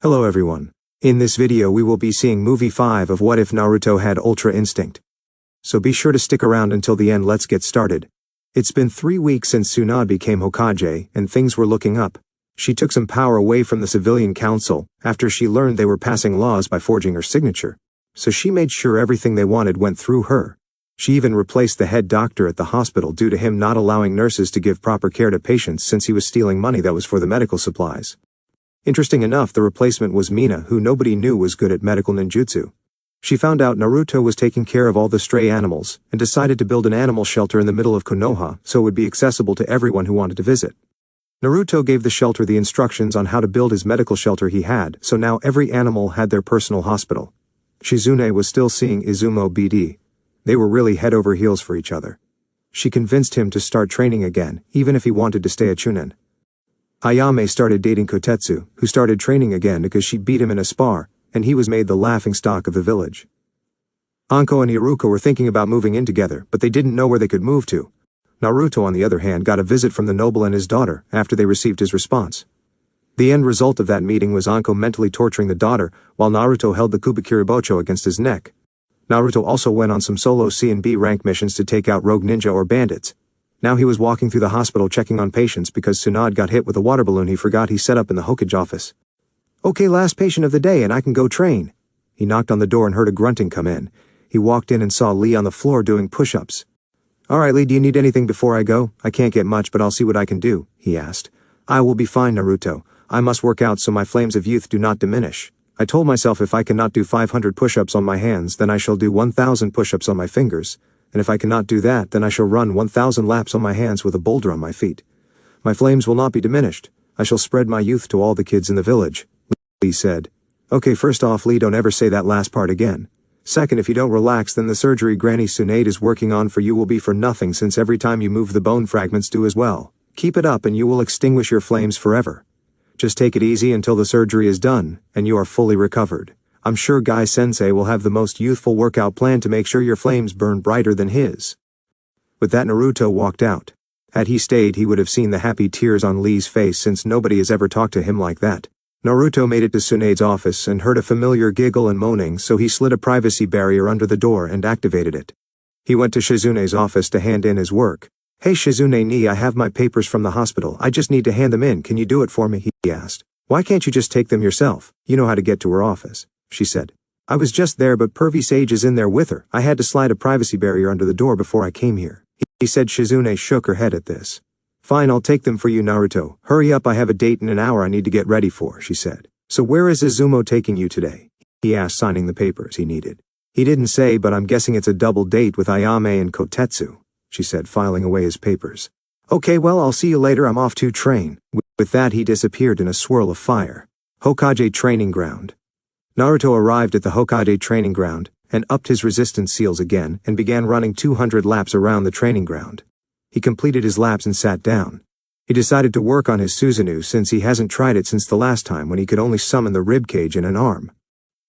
Hello everyone. In this video we will be seeing movie 5 of What If Naruto Had Ultra Instinct. So be sure to stick around until the end. Let's get started. It's been 3 weeks since Tsunade became Hokage, and things were looking up. She took some power away from the civilian council after she learned they were passing laws by forging her signature. So she made sure everything they wanted went through her. She even replaced the head doctor at the hospital due to him not allowing nurses to give proper care to patients since he was stealing money that was for the medical supplies. Interesting enough, the replacement was Mina, who nobody knew was good at medical ninjutsu. She found out Naruto was taking care of all the stray animals, and decided to build an animal shelter in the middle of Konoha so it would be accessible to everyone who wanted to visit. Naruto gave the shelter the instructions on how to build his medical shelter he had, so now every animal had their personal hospital. Shizune was still seeing Izumo BD. They were really head over heels for each other. She convinced him to start training again, even if he wanted to stay a chunin. Ayame started dating Kotetsu, who started training again because she beat him in a spar, and he was made the laughingstock of the village. Anko and Iruka were thinking about moving in together, but they didn't know where they could move to. Naruto, on the other hand, got a visit from the noble and his daughter after they received his response. The end result of that meeting was Anko mentally torturing the daughter, while Naruto held the Kubikiribocho against his neck. Naruto also went on some solo C and B rank missions to take out rogue ninja or bandits. Now he was walking through the hospital checking on patients because Tsunade got hit with a water balloon he forgot he set up in the Hokage office. "Okay, last patient of the day and I can go train." He knocked on the door and heard a grunting come in. He walked in and saw Lee on the floor doing push-ups. "Alright Lee, do you need anything before I go? I can't get much but I'll see what I can do," he asked. "I will be fine, Naruto. I must work out so my flames of youth do not diminish. I told myself if I cannot do 500 push-ups on my hands, then I shall do 1,000 push-ups on my fingers, and if I cannot do that, then I shall run 1,000 laps on my hands with a boulder on my feet. My flames will not be diminished. I shall spread my youth to all the kids in the village," Lee said. "Okay, first off, Lee, don't ever say that last part again. Second, if you don't relax, then the surgery Granny Tsunade is working on for you will be for nothing since every time you move the bone fragments do as well. Keep it up and you will extinguish your flames forever. Just take it easy until the surgery is done, and you are fully recovered. I'm sure Guy-sensei will have the most youthful workout plan to make sure your flames burn brighter than his." With that, Naruto walked out. Had he stayed, he would have seen the happy tears on Lee's face since nobody has ever talked to him like that. Naruto made it to Tsunade's office and heard a familiar giggle and moaning, so he slid a privacy barrier under the door and activated it. He went to Shizune's office to hand in his work. "Hey Shizune-ni, I have my papers from the hospital. I just need to hand them in. Can you do it for me?" he asked. "Why can't you just take them yourself? You know how to get to her office," she said. "I was just there but Pervy Sage is in there with her. I had to slide a privacy barrier under the door before I came here," he said. Shizune shook her head at this. "Fine, I'll take them for you, Naruto. Hurry up, I have a date in an hour I need to get ready for," she said. "So where is Izumo taking you today?" he asked, signing the papers he needed. "He didn't say, but I'm guessing it's a double date with Ayame and Kotetsu," she said, filing away his papers. "Okay, well, I'll see you later. I'm off to train." With that, he disappeared in a swirl of fire. Hokage Training Ground. Naruto arrived at the Hokage Training Ground, and upped his resistance seals again, and began running 200 laps around the training ground. He completed his laps and sat down. He decided to work on his Susanoo since he hasn't tried it since the last time when he could only summon the ribcage in an arm.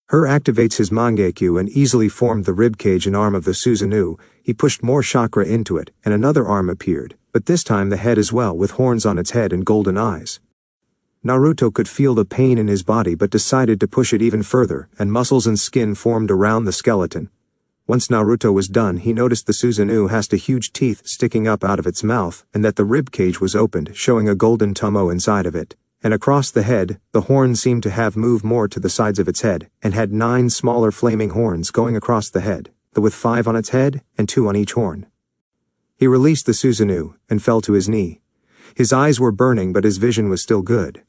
Her activates his Mangekyu and easily formed the ribcage and arm of the Susanoo. He pushed more chakra into it, and another arm appeared, but this time the head as well with horns on its head and golden eyes. Naruto could feel the pain in his body but decided to push it even further, and muscles and skin formed around the skeleton. Once Naruto was done, he noticed the Susanoo has the huge teeth sticking up out of its mouth, and that the ribcage was opened, showing a golden tomo inside of it. And across the head, the horns seemed to have moved more to the sides of its head, and had 9 smaller flaming horns going across the head, with 5 on its head, and 2 on each horn. He released the Susanoo, and fell to his knee. His eyes were burning but his vision was still good.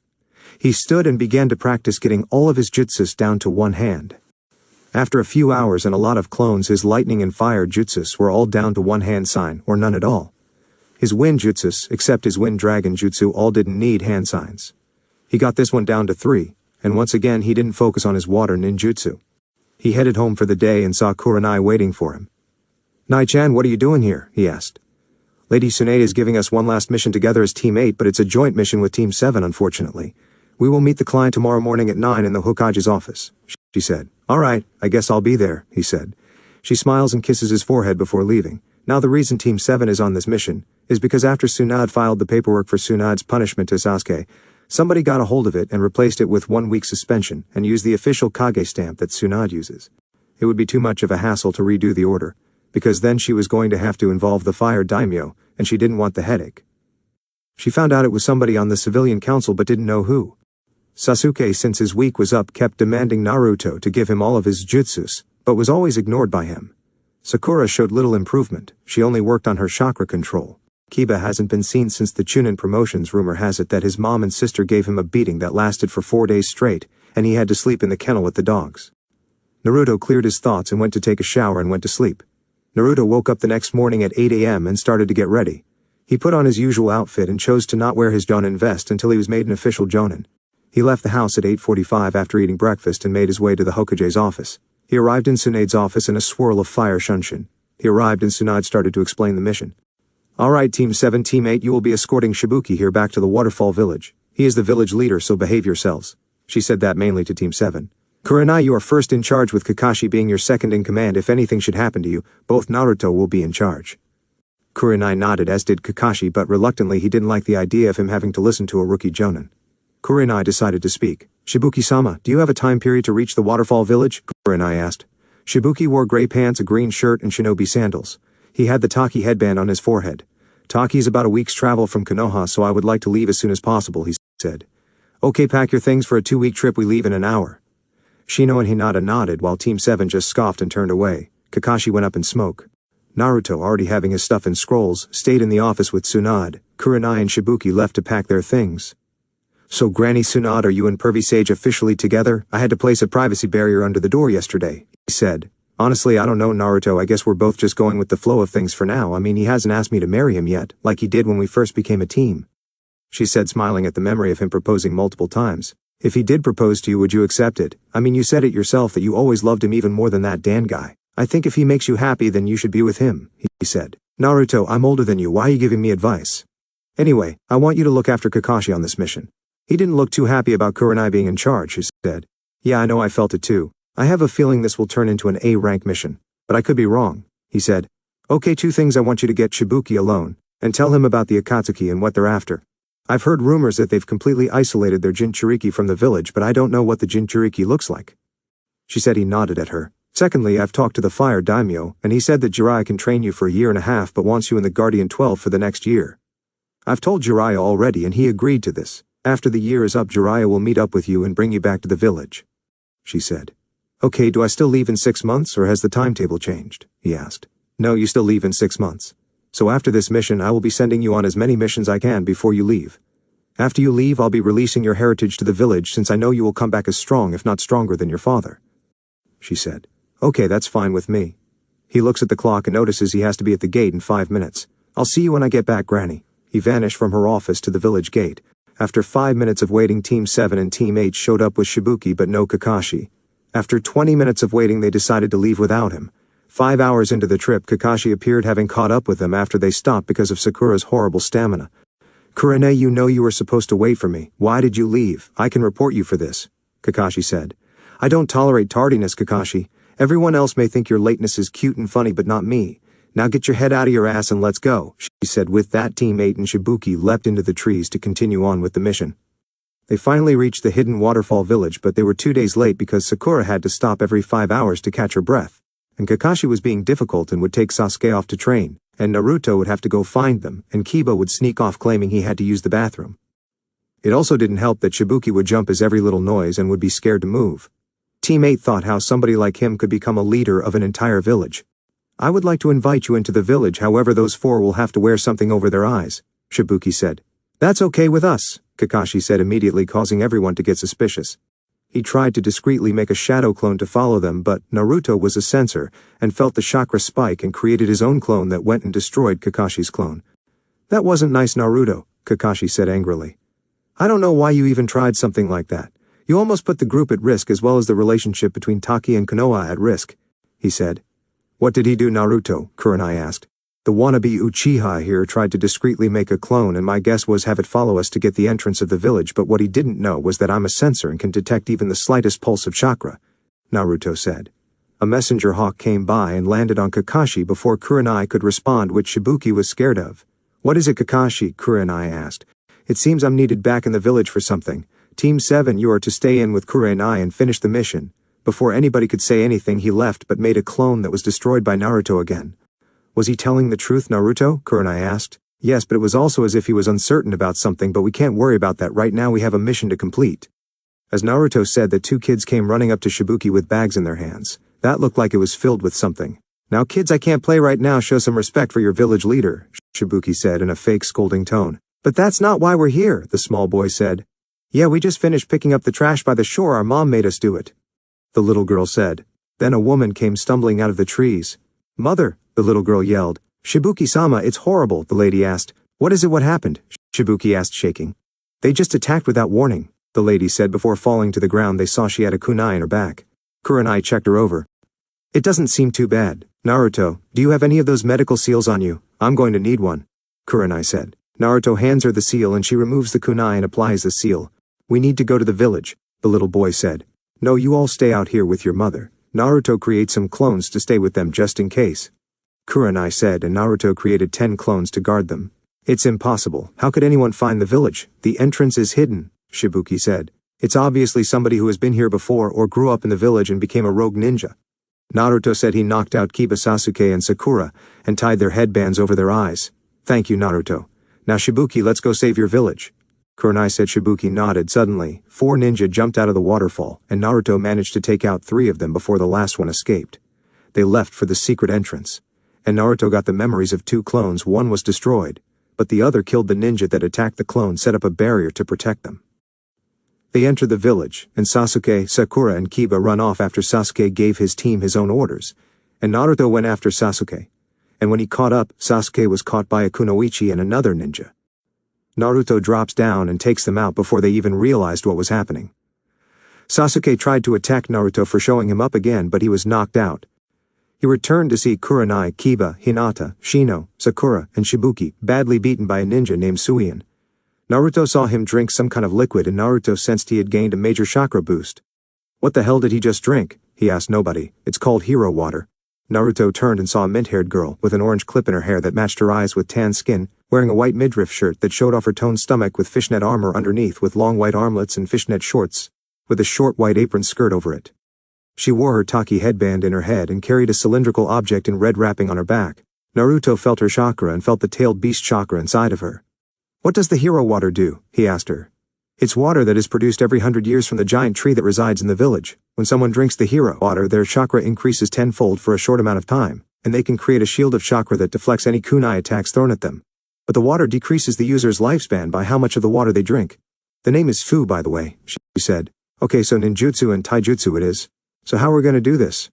He stood and began to practice getting all of his jutsus down to one hand. After a few hours and a lot of clones, his lightning and fire jutsus were all down to one hand sign, or none at all. His wind jutsus, except his wind dragon jutsu, all didn't need hand signs. He got this one down to 3, and once again he didn't focus on his water ninjutsu. He headed home for the day and saw Kurenai waiting for him. "Nai-chan, what are you doing here?" he asked. "Lady Tsunade is giving us one last mission together as Team 8, but it's a joint mission with Team 7, unfortunately. We will meet the client tomorrow morning at 9 in the Hokage's office," she said. "Alright, I guess I'll be there," he said. She smiles and kisses his forehead before leaving. Now the reason Team 7 is on this mission is because after Tsunade filed the paperwork for Tsunade's punishment to Sasuke, Somebody got a hold of it and replaced it with 1 week suspension and used the official Kage stamp that Tsunade uses. It would be too much of a hassle to redo the order, because then she was going to have to involve the fire daimyo, and she didn't want the headache. She found out it was somebody on the civilian council but didn't know who. Sasuke, since his week was up, kept demanding Naruto to give him all of his jutsus, but was always ignored by him. Sakura showed little improvement. She only worked on her chakra control. Kiba hasn't been seen since the Chunin promotions. Rumor has it that his mom and sister gave him a beating that lasted for 4 days straight, and he had to sleep in the kennel with the dogs. Naruto cleared his thoughts and went to take a shower and went to sleep. Naruto woke up the next morning at 8 a.m. and started to get ready. He put on his usual outfit and chose to not wear his jonin vest until he was made an official jonin. He left the house at 8:45 after eating breakfast and made his way to the Hokage's office. He arrived in Tsunade's office in a swirl of fire shunshin. He arrived and Tsunade started to explain the mission. "Alright, Team 7, Team 8, you will be escorting Shibuki here back to the Waterfall Village. He is the village leader, so behave yourselves." She said that mainly to Team 7. "Kurenai, you are first in charge, with Kakashi being your second in command. If anything should happen to you, both Naruto will be in charge." Kurenai nodded, as did Kakashi, but reluctantly. He didn't like the idea of him having to listen to a rookie jonin. Kurenai decided to speak. "Shibuki-sama, do you have a time period to reach the Waterfall Village?" Kurenai asked. Shibuki wore gray pants, a green shirt, and shinobi sandals. He had the Taki headband on his forehead. "Taki's about a week's travel from Konoha, so I would like to leave as soon as possible," he said. "Okay, pack your things for a 2-week trip. We leave in an hour." Shino and Hinata nodded while Team 7 just scoffed and turned away. Kakashi went up in smoke. Naruto, already having his stuff in scrolls, stayed in the office with Tsunade. Kurenai and Shibuki left to pack their things. "So Granny Tsunade, are you and Pervy Sage officially together? I had to place a privacy barrier under the door yesterday," he said. "Honestly, I don't know, Naruto. I guess we're both just going with the flow of things for now. I mean, he hasn't asked me to marry him yet, like he did when we first became a team," she said, smiling at the memory of him proposing multiple times. "If he did propose to you, would you accept it? I mean, you said it yourself that you always loved him even more than that Dan guy. I think if he makes you happy, then you should be with him," he said. "Naruto, I'm older than you. Why are you giving me advice? Anyway, I want you to look after Kakashi on this mission." He didn't look too happy about Kurenai being in charge, she said. "Yeah, I know, I felt it too. I have a feeling this will turn into an A-rank mission. But I could be wrong," he said. "Okay, 2 things. I want you to get Shibuki alone, and tell him about the Akatsuki and what they're after. I've heard rumors that they've completely isolated their Jinchuriki from the village, but I don't know what the Jinchuriki looks like." She said. He nodded at her. "Secondly, I've talked to the fire daimyo, and he said that Jiraiya can train you for 1.5 years but wants you in the Guardian 12 for the next year. I've told Jiraiya already and he agreed to this. After the year is up, Jiraiya will meet up with you and bring you back to the village," she said. "Okay, do I still leave in 6 months, or has the timetable changed?" he asked. "No, you still leave in 6 months. So after this mission, I will be sending you on as many missions I can before you leave. After you leave, I'll be releasing your heritage to the village, since I know you will come back as strong, if not stronger, than your father," she said. "Okay, that's fine with me." He looks at the clock and notices he has to be at the gate in 5 minutes. "I'll see you when I get back, Granny." He vanished from her office to the village gate. After 5 minutes of waiting, Team 7 and Team 8 showed up with Shibuki but no Kakashi. After 20 minutes of waiting, they decided to leave without him. 5 hours into the trip, Kakashi appeared, having caught up with them after they stopped because of Sakura's horrible stamina. "Kurenai, you know you were supposed to wait for me. Why did you leave? I can report you for this," Kakashi said. "I don't tolerate tardiness, Kakashi. Everyone else may think your lateness is cute and funny, but not me. Now get your head out of your ass and let's go," she said. With that, Team 8 and Shibuki leapt into the trees to continue on with the mission. They finally reached the hidden waterfall village, but they were 2 days late because Sakura had to stop every 5 hours to catch her breath, and Kakashi was being difficult and would take Sasuke off to train, and Naruto would have to go find them, and Kiba would sneak off claiming he had to use the bathroom. It also didn't help that Shibuki would jump as every little noise and would be scared to move. Team 8 thought how somebody like him could become a leader of an entire village. "I would like to invite you into the village, however those 4 will have to wear something over their eyes," Shibuki said. "That's okay with us," Kakashi said, immediately causing everyone to get suspicious. He tried to discreetly make a shadow clone to follow them, but Naruto was a censor and felt the chakra spike and created his own clone that went and destroyed Kakashi's clone. "That wasn't nice, Naruto," Kakashi said angrily. "I don't know why you even tried something like that. You almost put the group at risk as well as the relationship between Taki and Konoha at risk," he said. "What did he do, Naruto?" Kurenai asked. "The wannabe Uchiha here tried to discreetly make a clone, and my guess was have it follow us to get the entrance of the village, but what he didn't know was that I'm a censor and can detect even the slightest pulse of chakra," Naruto said. A messenger hawk came by and landed on Kakashi before Kurenai could respond, which Shibuki was scared of. "What is it, Kakashi?" Kurenai asked. It seems I'm needed back in the village for something. Team 7, you are to stay in with Kurenai and finish the mission. Before anybody could say anything, he left but made a clone that was destroyed by Naruto again. Was he telling the truth, Naruto? Kurenai asked. Yes, but it was also as if he was uncertain about something, but we can't worry about that right now, we have a mission to complete. As Naruto said, the two kids came running up to Shibuki with bags in their hands. That looked like it was filled with something. Now kids, I can't play right now, show some respect for your village leader, Shibuki said in a fake scolding tone. But that's not why we're here, the small boy said. Yeah, we just finished picking up the trash by the shore, our mom made us do it, the little girl said. Then a woman came stumbling out of the trees. Mother, the little girl yelled. Shibuki-sama, it's horrible, the lady asked. What is it, what happened? Shibuki asked, shaking. They just attacked without warning, the lady said. Before falling to the ground, they saw she had a kunai in her back. Kurenai checked her over. It doesn't seem too bad. Naruto, do you have any of those medical seals on you? I'm going to need one, Kurenai said. Naruto hands her the seal and she removes the kunai and applies the seal. We need to go to the village, the little boy said. No, you all stay out here with your mother. Naruto creates some clones to stay with them just in case, Kurenai said, and Naruto created 10 clones to guard them. It's impossible. How could anyone find the village? The entrance is hidden, Shibuki said. It's obviously somebody who has been here before or grew up in the village and became a rogue ninja. Naruto said he knocked out Kiba, Sasuke and Sakura and tied their headbands over their eyes. Thank you, Naruto. Now Shibuki, let's go save your village. Kurenai said. Shibuki nodded. Suddenly, 4 ninja jumped out of the waterfall, and Naruto managed to take out 3 of them before the last one escaped. They left for the secret entrance, and Naruto got the memories of 2 clones. One was destroyed, but the other killed the ninja that attacked the clone, set up a barrier to protect them. They enter the village, and Sasuke, Sakura and Kiba run off after Sasuke gave his team his own orders, and Naruto went after Sasuke. And when he caught up, Sasuke was caught by a kunoichi and another ninja. Naruto drops down and takes them out before they even realized what was happening. Sasuke tried to attack Naruto for showing him up again, but he was knocked out. He returned to see Kurenai, Kiba, Hinata, Shino, Sakura, and Shibuki badly beaten by a ninja named Suian. Naruto saw him drink some kind of liquid, and Naruto sensed he had gained a major chakra boost. What the hell did he just drink? He asked nobody. It's called hero water. Naruto turned and saw a mint-haired girl with an orange clip in her hair that matched her eyes with tan skin, wearing a white midriff shirt that showed off her toned stomach with fishnet armor underneath, with long white armlets and fishnet shorts, with a short white apron skirt over it. She wore her taki headband in her head and carried a cylindrical object in red wrapping on her back. Naruto felt her chakra and felt the tailed beast chakra inside of her. What does the hero water do? He asked her. It's water that is produced every 100 years from the giant tree that resides in the village. When someone drinks the hero water, their chakra increases tenfold for a short amount of time, and they can create a shield of chakra that deflects any kunai attacks thrown at them. But the water decreases the user's lifespan by how much of the water they drink. The name is Fu, by the way, she said. Okay, so ninjutsu and taijutsu it is. So how are we going to do this?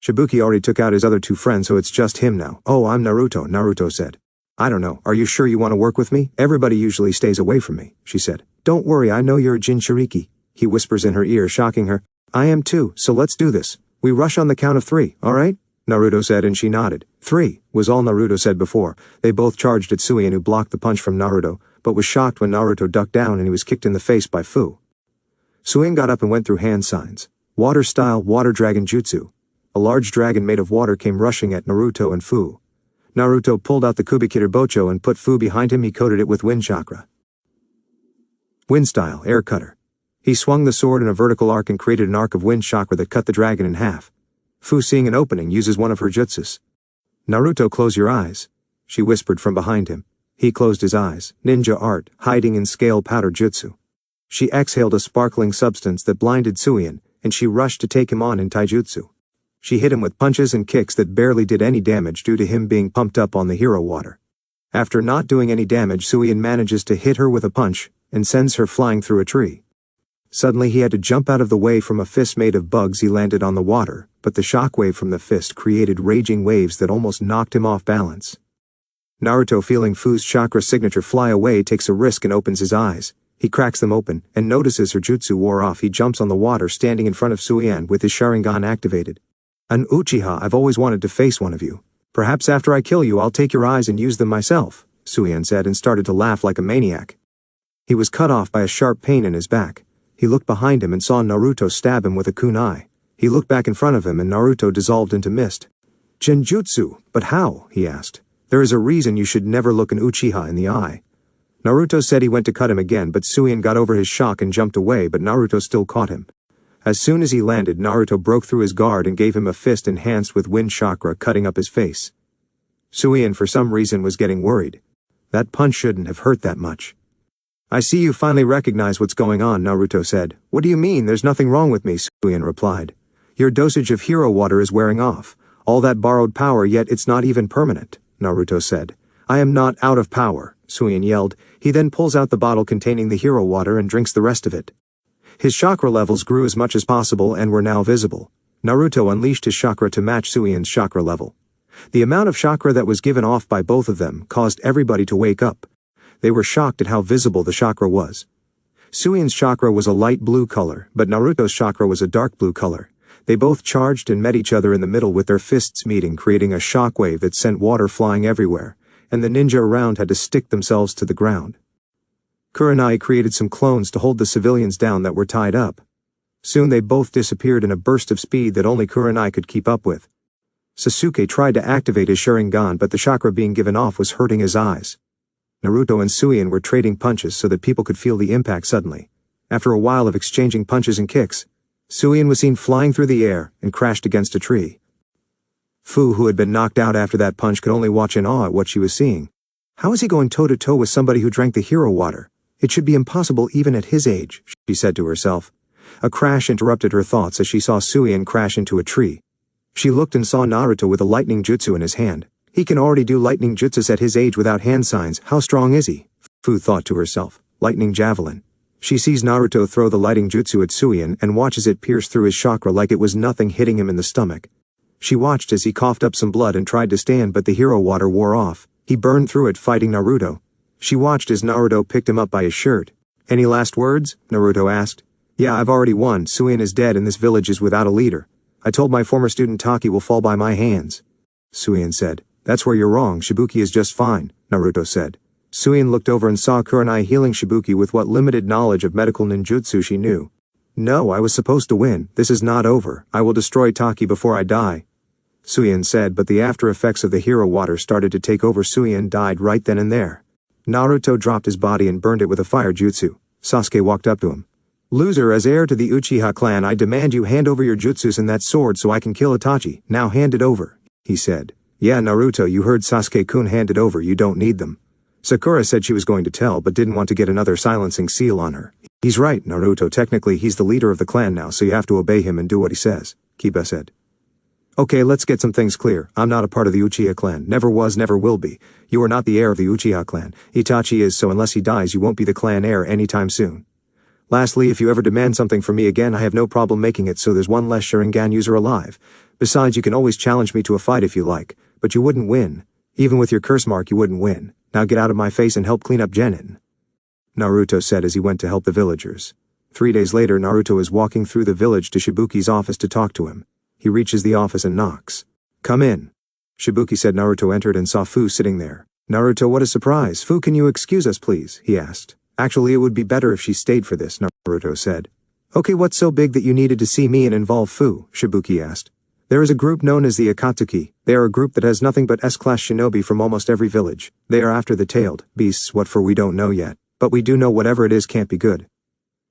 Shibuki already took out his other 2 friends, so it's just him now. Oh, I'm Naruto, Naruto said. I don't know, are you sure you want to work with me? Everybody usually stays away from me, she said. Don't worry, I know you're a Jinchuriki, he whispers in her ear, shocking her. I am too, so let's do this. We rush on the count of 3, alright? Naruto said, and she nodded. 3, was all Naruto said before. They both charged at Suian, who blocked the punch from Naruto, but was shocked when Naruto ducked down and he was kicked in the face by Fu. Suian got up and went through hand signs. Water-style water dragon jutsu. A large dragon made of water came rushing at Naruto and Fu. Naruto pulled out the Kubikiter Bocho and put Fu behind him. He coated it with wind chakra. Wind-style air cutter. He swung the sword in a vertical arc and created an arc of wind chakra that cut the dragon in half. Fu, seeing an opening, uses one of her jutsus. Naruto, close your eyes, she whispered from behind him. He closed his eyes. Ninja art, hiding in scale powder jutsu. She exhaled a sparkling substance that blinded Suian, and she rushed to take him on in taijutsu. She hit him with punches and kicks that barely did any damage due to him being pumped up on the hero water. After not doing any damage, Suian manages to hit her with a punch and sends her flying through a tree. Suddenly he had to jump out of the way from a fist made of bugs. He landed on the water, but the shockwave from the fist created raging waves that almost knocked him off balance. Naruto, feeling Fu's chakra signature fly away, takes a risk and opens his eyes. He cracks them open and notices her jutsu wore off. He jumps on the water, standing in front of Suian with his sharingan activated. An Uchiha, I've always wanted to face one of you. Perhaps after I kill you I'll take your eyes and use them myself, Suian said, and started to laugh like a maniac. He was cut off by a sharp pain in his back. He looked behind him and saw Naruto stab him with a kunai. He looked back in front of him and Naruto dissolved into mist. Genjutsu, but how? He asked. There is a reason you should never look an Uchiha in the eye. Naruto said he went to cut him again, but Suion got over his shock and jumped away, but Naruto still caught him. As soon as he landed, Naruto broke through his guard and gave him a fist enhanced with wind chakra, cutting up his face. Suion for some reason was getting worried. That punch shouldn't have hurt that much. I see you finally recognize what's going on, Naruto said. What do you mean? There's nothing wrong with me, Suion replied. Your dosage of hero water is wearing off. All that borrowed power, yet it's not even permanent, Naruto said. I am not out of power, Suion yelled. He then pulls out the bottle containing the hero water and drinks the rest of it. His chakra levels grew as much as possible and were now visible. Naruto unleashed his chakra to match Suion's chakra level. The amount of chakra that was given off by both of them caused everybody to wake up. They were shocked at how visible the chakra was. Suion's chakra was a light blue color, but Naruto's chakra was a dark blue color. They both charged and met each other in the middle with their fists meeting, creating a shockwave that sent water flying everywhere, and the ninja around had to stick themselves to the ground. Kurenai created some clones to hold the civilians down that were tied up. Soon they both disappeared in a burst of speed that only Kurenai could keep up with. Sasuke tried to activate his sharingan, but the chakra being given off was hurting his eyes. Naruto and Suion were trading punches so that people could feel the impact suddenly. After a while of exchanging punches and kicks, Suion was seen flying through the air and crashed against a tree. Fu, who had been knocked out after that punch, could only watch in awe at what she was seeing. How is he going toe-to-toe with somebody who drank the hero water? It should be impossible even at his age, she said to herself. A crash interrupted her thoughts as she saw Suion crash into a tree. She looked and saw Naruto with a lightning jutsu in his hand. He can already do lightning jutsus at his age without hand signs. How strong is he? Fu thought to herself. Lightning javelin. She sees Naruto throw the lightning jutsu at Suion and watches it pierce through his chakra like it was nothing, hitting him in the stomach. She watched as he coughed up some blood and tried to stand, but the hero water wore off. He burned through it, fighting Naruto. She watched as Naruto picked him up by his shirt. Any last words? Naruto asked. Yeah, I've already won. Suion is dead and this village is without a leader. I told my former student Taki will fall by my hands. Suion said. That's where you're wrong. Shibuki is just fine, Naruto said. Suion looked over and saw Kurenai healing Shibuki with what limited knowledge of medical ninjutsu she knew. No, I was supposed to win. This is not over. I will destroy Taki before I die, Suion said, but the after effects of the hero water started to take over. Suion died right then and there. Naruto dropped his body and burned it with a fire jutsu. Sasuke walked up to him. Loser, as heir to the Uchiha clan, I demand you hand over your jutsus and that sword so I can kill Itachi. Now hand it over, he said. Yeah, Naruto, you heard Sasuke-kun, hand it over, you don't need them. Sakura said she was going to tell but didn't want to get another silencing seal on her. He's right, Naruto, technically he's the leader of the clan now, so you have to obey him and do what he says, Kiba said. Okay, let's get some things clear. I'm not a part of the Uchiha clan, never was, never will be. You are not the heir of the Uchiha clan. Itachi is, so unless he dies you won't be the clan heir anytime soon. Lastly, if you ever demand something from me again, I have no problem making it so there's one less Sharingan user alive. Besides, you can always challenge me to a fight if you like, but you wouldn't win. Even with your curse mark you wouldn't win. Now get out of my face and help clean up Genin, Naruto said as he went to help the villagers. 3 days later, Naruto is walking through the village to Shibuki's office to talk to him. He reaches the office and knocks. Come in, Shibuki said. Naruto entered and saw Fu sitting there. Naruto, what a surprise. Fu, can you excuse us please? He asked. Actually, it would be better if she stayed for this, Naruto said. Okay, what's so big that you needed to see me and involve Fu? Shibuki asked. There is a group known as the Akatsuki. They are a group that has nothing but S-class shinobi from almost every village. They are after the tailed beasts. What for we don't know yet, but we do know whatever it is can't be good.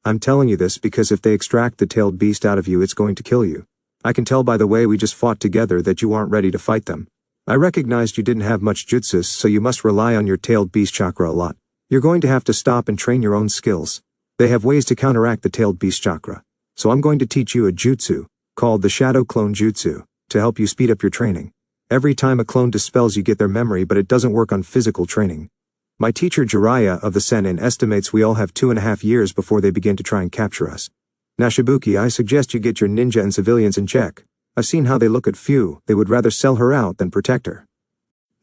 I'm telling you this because if they extract the tailed beast out of you, it's going to kill you. I can tell by the way we just fought together that you aren't ready to fight them. I recognized you didn't have much jutsus, so you must rely on your tailed beast chakra a lot. You're going to have to stop and train your own skills. They have ways to counteract the tailed beast chakra. So I'm going to teach you a jutsu, called the Shadow Clone Jutsu, to help you speed up your training. Every time a clone dispels you get their memory, but it doesn't work on physical training. My teacher Jiraiya of the Sennin estimates we all have 2.5 years before they begin to try and capture us. Now Shibuki, I suggest you get your ninja and civilians in check. I've seen how they look at Fu. They would rather sell her out than protect her,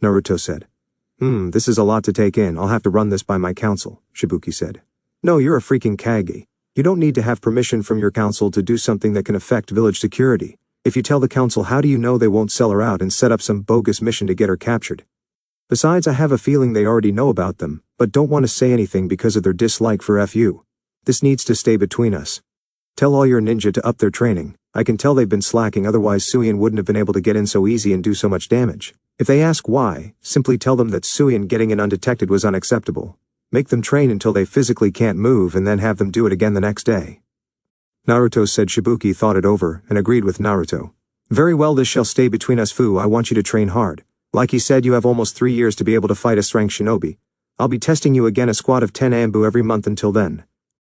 Naruto said. This is a lot to take in. I'll have to run this by my council, Shibuki said. No, you're a freaking Kage. You don't need to have permission from your council to do something that can affect village security. If you tell the council, how do you know they won't sell her out and set up some bogus mission to get her captured? Besides, I have a feeling they already know about them, but don't want to say anything because of their dislike for FU. This needs to stay between us. Tell all your ninja to up their training. I can tell they've been slacking, otherwise Suion wouldn't have been able to get in so easy and do so much damage. If they ask why, simply tell them that Suion getting in undetected was unacceptable. Make them train until they physically can't move and then have them do it again the next day. Naruto said. Shibuki thought it over and agreed with Naruto. Very well, this shall stay between us, Fu. I want you to train hard. Like he said, you have almost 3 years to be able to fight a strength shinobi. I'll be testing you again, a squad of 10 Ambu every month until then.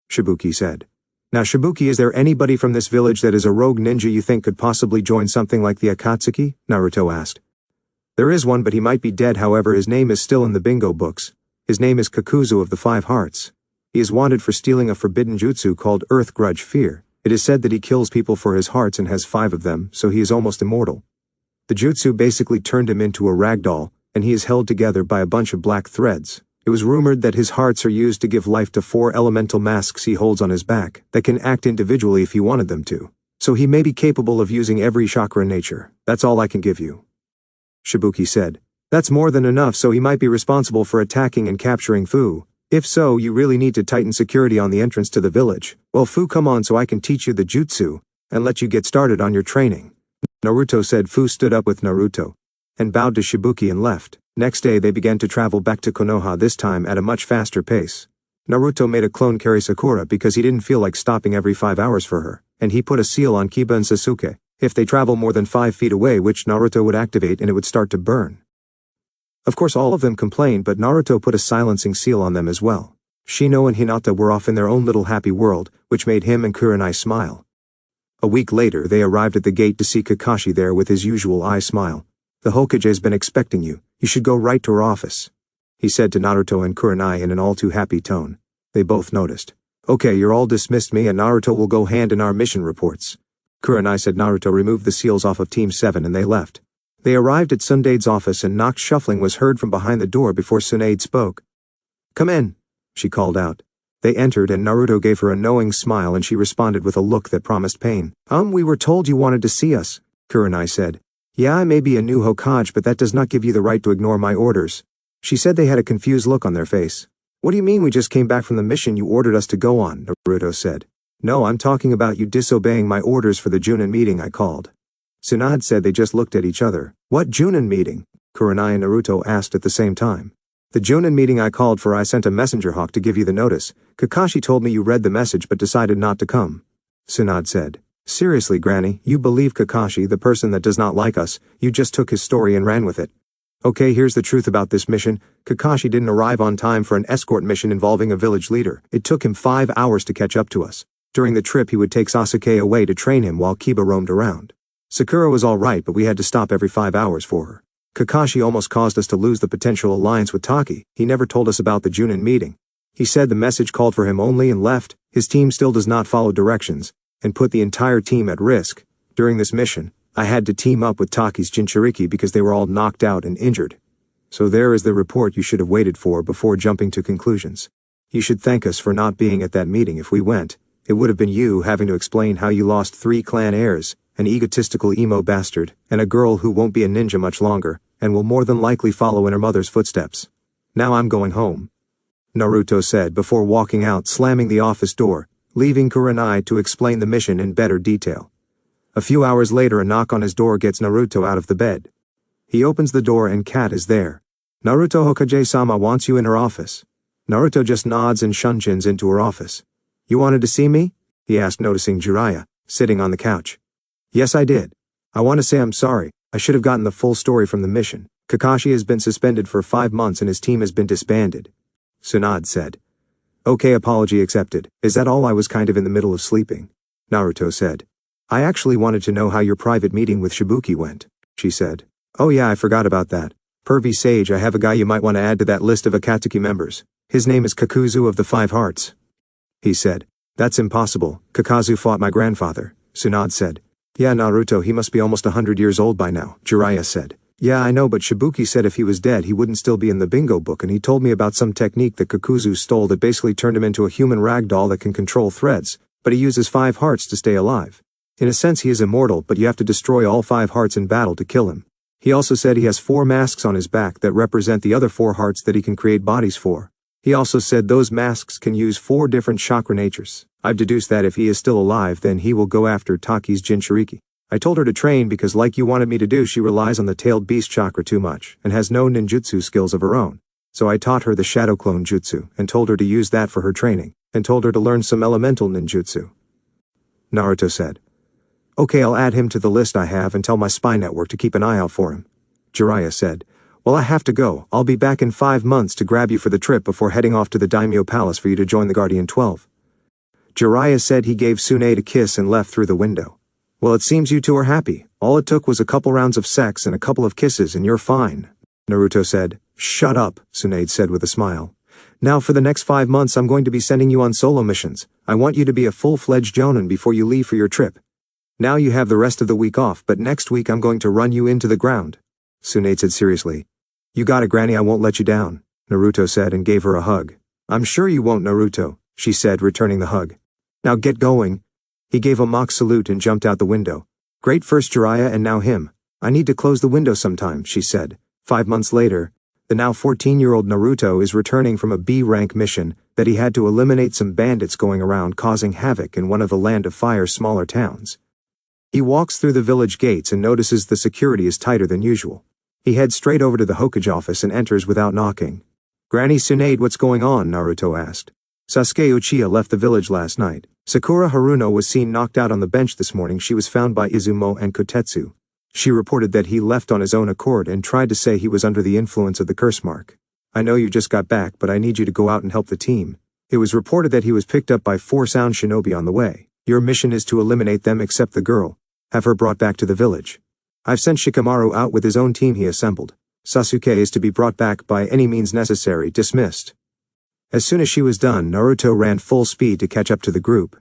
Shibuki said. Now Shibuki, is there anybody from this village that is a rogue ninja you think could possibly join something like the Akatsuki? Naruto asked. There is one, but he might be dead. However, his name is still in the bingo books. His name is Kakuzu of the 5 Hearts. He is wanted for stealing a forbidden jutsu called Earth Grudge Fear. It is said that he kills people for his hearts and has 5 of them, so he is almost immortal. The jutsu basically turned him into a ragdoll, and he is held together by a bunch of black threads. It was rumored that his hearts are used to give life to 4 elemental masks he holds on his back that can act individually if he wanted them to. So he may be capable of using every chakra in nature. That's all I can give you. Shibuki said. That's more than enough, so he might be responsible for attacking and capturing Fu. If so, you really need to tighten security on the entrance to the village. Well, Fu, come on so I can teach you the jutsu and let you get started on your training. Naruto said. Fu stood up with Naruto and bowed to Shibuki and left. Next day they began to travel back to Konoha, this time at a much faster pace. Naruto made a clone carry Sakura because he didn't feel like stopping every 5 hours for her, and he put a seal on Kiba and Sasuke. If they travel more than 5 feet away, which Naruto would activate and it would start to burn. Of course all of them complained, but Naruto put a silencing seal on them as well. Shino and Hinata were off in their own little happy world, which made him and Kurenai smile. A week later they arrived at the gate to see Kakashi there with his usual eye smile. The Hokage has been expecting you. You should go right to her office, he said to Naruto and Kurenai in an all too happy tone. They both noticed. Okay, you're all dismissed. Me and Naruto will go hand in our mission reports. Kurenai said. Naruto removed the seals off of Team 7 and they left. They arrived at Tsunde's office and knocked. Shuffling was heard from behind the door before Tsunade spoke. Come in, she called out. They entered and Naruto gave her a knowing smile and she responded with a look that promised pain. We were told you wanted to see us, Kurenai said. Yeah, I may be a new Hokage, but that does not give you the right to ignore my orders. She said. They had a confused look on their face. What do you mean we just came back from the mission you ordered us to go on? Naruto said. No, I'm talking about you disobeying my orders for the Junin meeting I called. Tsunade said. They just looked at each other. What Junin meeting? Kurenai and Naruto asked at the same time. The Junin meeting I called for. I sent a messenger hawk to give you the notice. Kakashi told me you read the message but decided not to come. Tsunade said. Seriously, Granny, you believe Kakashi, the person that does not like us? You just took his story and ran with it. Okay, here's the truth about this mission. Kakashi didn't arrive on time for an escort mission involving a village leader. It took him 5 hours to catch up to us. During the trip he would take Sasuke away to train him while Kiba roamed around. Sakura was alright, but we had to stop every 5 hours for her. Kakashi almost caused us to lose the potential alliance with Taki. He never told us about the Junin meeting. He said the message called for him only and left. His team still does not follow directions and put the entire team at risk. During this mission, I had to team up with Taki's Jinchuriki because they were all knocked out and injured. So there is the report you should have waited for before jumping to conclusions. You should thank us for not being at that meeting. If we went, it would have been you having to explain how you lost 3 clan heirs, an egotistical emo bastard, and a girl who won't be a ninja much longer, and will more than likely follow in her mother's footsteps. Now I'm going home, Naruto said before walking out, slamming the office door, leaving Kurenai to explain the mission in better detail. A few hours later a knock on his door gets Naruto out of the bed. He opens the door and Kat is there. Naruto, Hokage-sama wants you in her office. Naruto just nods and shunjins into her office. You wanted to see me? He asked, noticing Jiraiya sitting on the couch. Yes, I did. I want to say I'm sorry. I should have gotten the full story from the mission. Kakashi has been suspended for 5 months and his team has been disbanded, Tsunade said. Okay, apology accepted. Is that all? I was kind of in the middle of sleeping, Naruto said. I actually wanted to know how your private meeting with Shibuki went, she said. Oh yeah, I forgot about that. Pervy Sage, I have a guy you might want to add to that list of Akatsuki members. His name is Kakuzu of the 5 Hearts, he said. That's impossible. Kakazu fought my grandfather, Tsunade said. Yeah, Naruto, he must be almost 100 years old by now, Jiraiya said. Yeah, I know, but Shibuki said if he was dead he wouldn't still be in the bingo book, and he told me about some technique that Kakuzu stole that basically turned him into a human ragdoll that can control threads, but he uses 5 hearts to stay alive. In a sense he is immortal, but you have to destroy all 5 hearts in battle to kill him. He also said he has 4 masks on his back that represent the other 4 hearts that he can create bodies for. He also said those masks can use 4 different chakra natures. I've deduced that if he is still alive then he will go after Taki's Jinchuriki. I told her to train because like you wanted me to do, she relies on the tailed beast chakra too much and has no ninjutsu skills of her own. So I taught her the shadow clone jutsu, and told her to use that for her training, and told her to learn some elemental ninjutsu. Naruto said. Okay, I'll add him to the list I have and tell my spy network to keep an eye out for him. Jiraiya said. Well, I have to go. I'll be back in 5 months to grab you for the trip before heading off to the Daimyo Palace for you to join the Guardian 12. Jiraiya said he gave Tsunade a kiss and left through the window. Well, it seems you two are happy. All it took was a couple rounds of sex and a couple of kisses and you're fine. Naruto said. Shut up, Tsunade said with a smile. Now for the next 5 months I'm going to be sending you on solo missions. I want you to be a full-fledged jonin before you leave for your trip. Now you have the rest of the week off, but next week I'm going to run you into the ground. Tsunade said seriously. You got it, Granny, I won't let you down, Naruto said and gave her a hug. I'm sure you won't, Naruto, she said, returning the hug. Now get going. He gave a mock salute and jumped out the window. Great, first Jiraiya and now him. I need to close the window sometime, she said. 5 months later, the now 14-year-old Naruto is returning from a B-rank mission that he had to eliminate some bandits going around causing havoc in one of the Land of Fire's smaller towns. He walks through the village gates and notices the security is tighter than usual. He heads straight over to the Hokage office and enters without knocking. Granny Tsunade, what's going on? Naruto asked. Sasuke Uchiha left the village last night. Sakura Haruno was seen knocked out on the bench this morning. She was found by Izumo and Kotetsu. She reported that he left on his own accord and tried to say he was under the influence of the curse mark. I know you just got back, but I need you to go out and help the team. It was reported that he was picked up by 4 sound shinobi on the way. Your mission is to eliminate them except the girl. Have her brought back to the village. I've sent Shikamaru out with his own team he assembled. Sasuke is to be brought back by any means necessary. Dismissed. As soon as she was done, Naruto ran full speed to catch up to the group.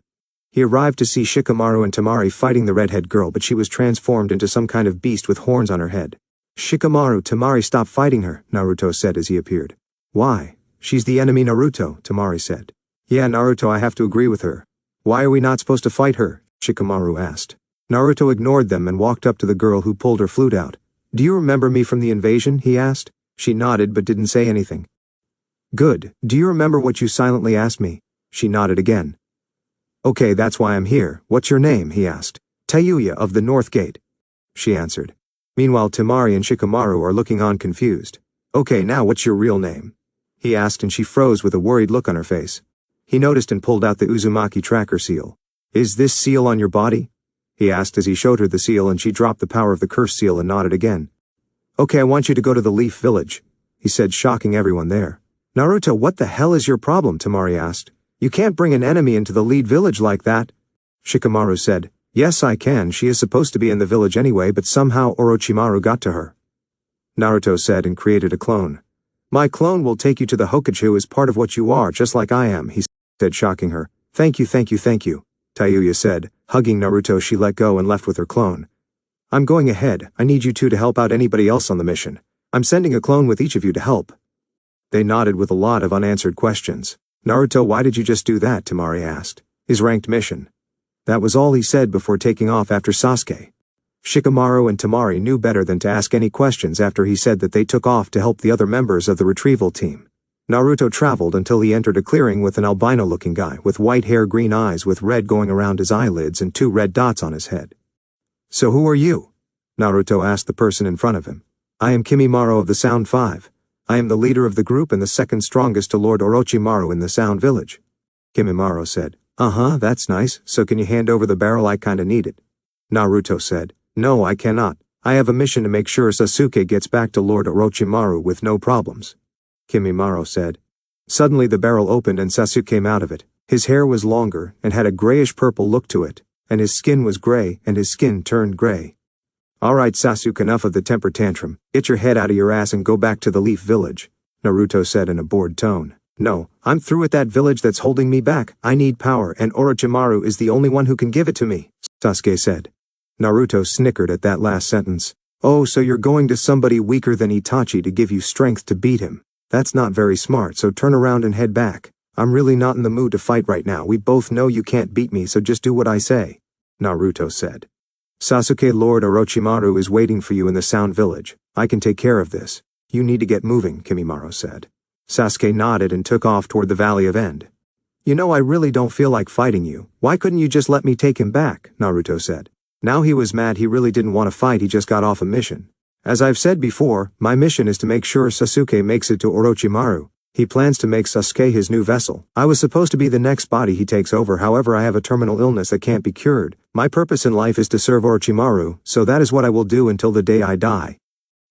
He arrived to see Shikamaru and Temari fighting the redhead girl, but she was transformed into some kind of beast with horns on her head. Shikamaru, Temari, stop fighting her, Naruto said as he appeared. Why? She's the enemy, Naruto, Temari said. Yeah, Naruto, I have to agree with her. Why are we not supposed to fight her? Shikamaru asked. Naruto ignored them and walked up to the girl who pulled her flute out. Do you remember me from the invasion? He asked. She nodded but didn't say anything. Good. Do you remember what you silently asked me? She nodded again. Okay, that's why I'm here. What's your name? He asked. Tayuya of the North Gate. She answered. Meanwhile, Temari and Shikamaru are looking on confused. Okay, now what's your real name? He asked and she froze with a worried look on her face. He noticed and pulled out the Uzumaki tracker seal. Is this seal on your body? He asked as he showed her the seal and she dropped the power of the curse seal and nodded again. Okay, I want you to go to the Leaf Village, he said, shocking everyone there. Naruto, what the hell is your problem? Temari asked. You can't bring an enemy into the lead village like that. Shikamaru said. Yes, I can. She is supposed to be in the village anyway, but somehow Orochimaru got to her. Naruto said and created a clone. My clone will take you to the Hokage, who is part of what you are, just like I am, he said, shocking her. Thank you, thank you, thank you, Tayuya said. Hugging Naruto, she let go and left with her clone. I'm going ahead. I need you two to help out anybody else on the mission. I'm sending a clone with each of you to help. They nodded with a lot of unanswered questions. Naruto, why did you just do that? Temari asked. His ranked mission. That was all he said before taking off after Sasuke. Shikamaru and Temari knew better than to ask any questions after he said that they took off to help the other members of the retrieval team. Naruto traveled until he entered a clearing with an albino-looking guy with white hair, green eyes with red going around his eyelids and 2 red dots on his head. So who are you? Naruto asked the person in front of him. I am Kimimaro of the Sound 5. I am the leader of the group and the second strongest to Lord Orochimaru in the Sound Village. Kimimaro said. That's nice, so can you hand over the barrel? I kinda need it. Naruto said. No, I cannot. I have a mission to make sure Sasuke gets back to Lord Orochimaru with no problems. Kimimaro said. Suddenly the barrel opened and Sasuke came out of it. His hair was longer and had a grayish-purple look to it, and his skin was gray and his skin turned gray. Alright Sasuke, enough of the temper tantrum. Get your head out of your ass and go back to the Leaf Village, Naruto said in a bored tone. No, I'm through with that village that's holding me back. I need power and Orochimaru is the only one who can give it to me, Sasuke said. Naruto snickered at that last sentence. Oh, so you're going to somebody weaker than Itachi to give you strength to beat him. That's not very smart, so turn around and head back. I'm really not in the mood to fight right now. We both know you can't beat me, so just do what I say, Naruto said. Sasuke, Lord Orochimaru is waiting for you in the Sound Village. I can take care of this. You need to get moving, Kimimaro said. Sasuke nodded and took off toward the Valley of End. You know, I really don't feel like fighting you. Why couldn't you just let me take him back? Naruto said. Now he was mad. He really didn't want to fight. He just got off a mission. As I've said before, my mission is to make sure Sasuke makes it to Orochimaru. He plans to make Sasuke his new vessel. I was supposed to be the next body he takes over, however I have a terminal illness that can't be cured. My purpose in life is to serve Orochimaru, so that is what I will do until the day I die.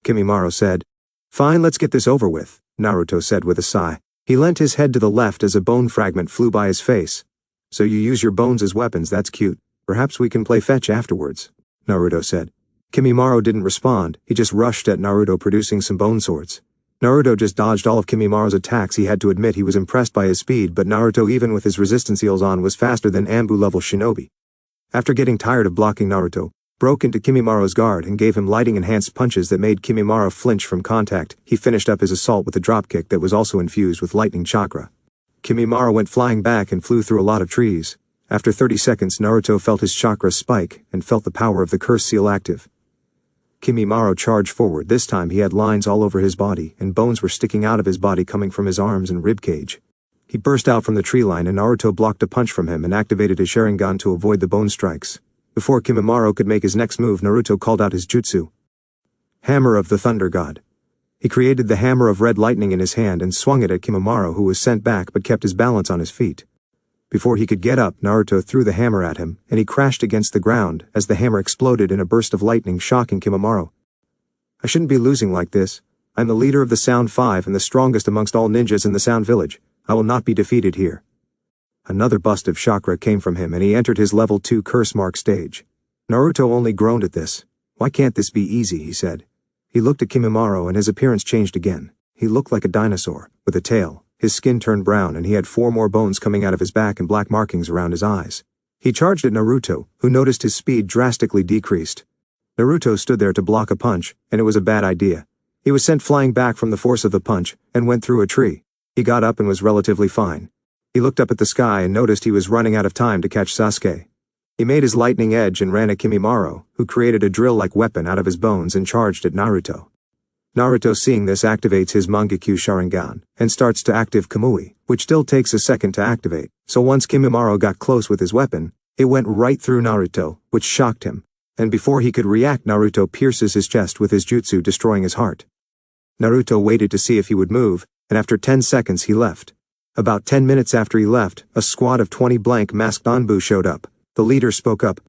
Kimimaro said. Fine, let's get this over with, Naruto said with a sigh. He leant his head to the left as a bone fragment flew by his face. So you use your bones as weapons, that's cute. Perhaps we can play fetch afterwards, Naruto said. Kimimaro didn't respond, he just rushed at Naruto producing some bone swords. Naruto just dodged all of Kimimaro's attacks. He had to admit he was impressed by his speed, but Naruto, even with his resistance heals on, was faster than Anbu-level shinobi. After getting tired of blocking, Naruto broke into Kimimaro's guard and gave him lighting-enhanced punches that made Kimimaro flinch from contact. He finished up his assault with a dropkick that was also infused with lightning chakra. Kimimaro went flying back and flew through a lot of trees. After 30 seconds, Naruto felt his chakra spike and felt the power of the curse seal active. Kimimaro charged forward. This time he had lines all over his body, and bones were sticking out of his body coming from his arms and ribcage. He burst out from the tree line and Naruto blocked a punch from him and activated his sharingan to avoid the bone strikes. Before Kimimaro could make his next move, Naruto called out his jutsu. Hammer of the Thunder God. He created the hammer of red lightning in his hand and swung it at Kimimaro, who was sent back but kept his balance on his feet. Before he could get up, Naruto threw the hammer at him, and he crashed against the ground as the hammer exploded in a burst of lightning, shocking Kimimaro. I shouldn't be losing like this. I'm the leader of the Sound Five and the strongest amongst all ninjas in the Sound Village. I will not be defeated here. Another bust of chakra came from him and he entered his level 2 curse mark stage. Naruto only groaned at this. Why can't this be easy, he said. He looked at Kimimaro and his appearance changed again. He looked like a dinosaur, with a tail. His skin turned brown and he had 4 more bones coming out of his back and black markings around his eyes. He charged at Naruto, who noticed his speed drastically decreased. Naruto stood there to block a punch, and it was a bad idea. He was sent flying back from the force of the punch, and went through a tree. He got up and was relatively fine. He looked up at the sky and noticed he was running out of time to catch Sasuke. He made his lightning edge and ran at Kimimaro, who created a drill-like weapon out of his bones and charged at Naruto. Naruto, seeing this, activates his Mangekyo Sharingan, and starts to active Kamui, which still takes a second to activate. So once Kimimaro got close with his weapon, it went right through Naruto, which shocked him. And before he could react, Naruto pierces his chest with his jutsu, destroying his heart. Naruto waited to see if he would move, and after 10 seconds he left. About 10 minutes after he left, a squad of 20 blank masked Anbu showed up. The leader spoke up.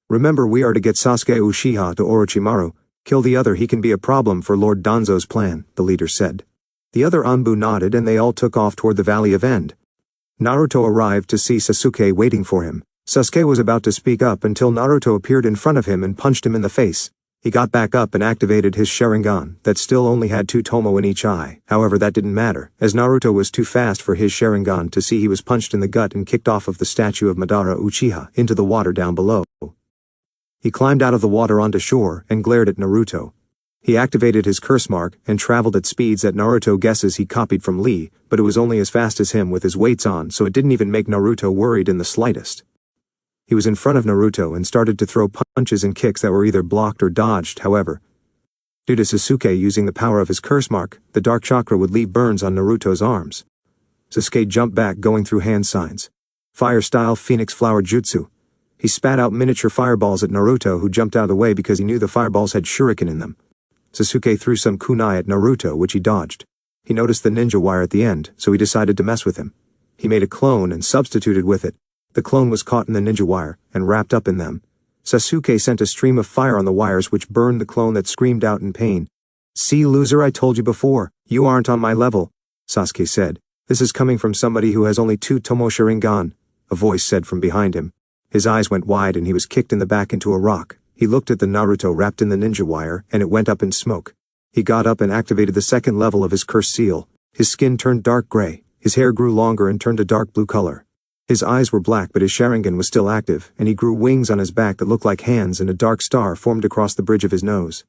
Remember, we are to get Sasuke Uchiha to Orochimaru. Kill the other, he can be a problem for Lord Danzo's plan, the leader said. The other Anbu nodded and they all took off toward the Valley of End. Naruto arrived to see Sasuke waiting for him. Sasuke was about to speak up until Naruto appeared in front of him and punched him in the face. He got back up and activated his Sharingan, that still only had 2 tomo in each eye. However, that didn't matter, as Naruto was too fast for his Sharingan to see. He was punched in the gut and kicked off of the statue of Madara Uchiha into the water down below. He climbed out of the water onto shore and glared at Naruto. He activated his curse mark and traveled at speeds that Naruto guesses he copied from Lee, but it was only as fast as him with his weights on, so it didn't even make Naruto worried in the slightest. He was in front of Naruto and started to throw punches and kicks that were either blocked or dodged. However, due to Sasuke using the power of his curse mark, the dark chakra would leave burns on Naruto's arms. Sasuke jumped back, going through hand signs. Fire-style Phoenix Flower Jutsu. He spat out miniature fireballs at Naruto, who jumped out of the way because he knew the fireballs had shuriken in them. Sasuke threw some kunai at Naruto, which he dodged. He noticed the ninja wire at the end, so he decided to mess with him. He made a clone and substituted with it. The clone was caught in the ninja wire and wrapped up in them. Sasuke sent a stream of fire on the wires, which burned the clone, that screamed out in pain. "See, loser, I told you before, you aren't on my level," Sasuke said. "This is coming from somebody who has only 2 tomo Sharingan," a voice said from behind him. His eyes went wide and he was kicked in the back into a rock. He looked at the Naruto wrapped in the ninja wire and it went up in smoke. He got up and activated the 2nd level of his curse seal. His skin turned dark gray. His hair grew longer and turned a dark blue color. His eyes were black, but his Sharingan was still active, and he grew wings on his back that looked like hands, and a dark star formed across the bridge of his nose.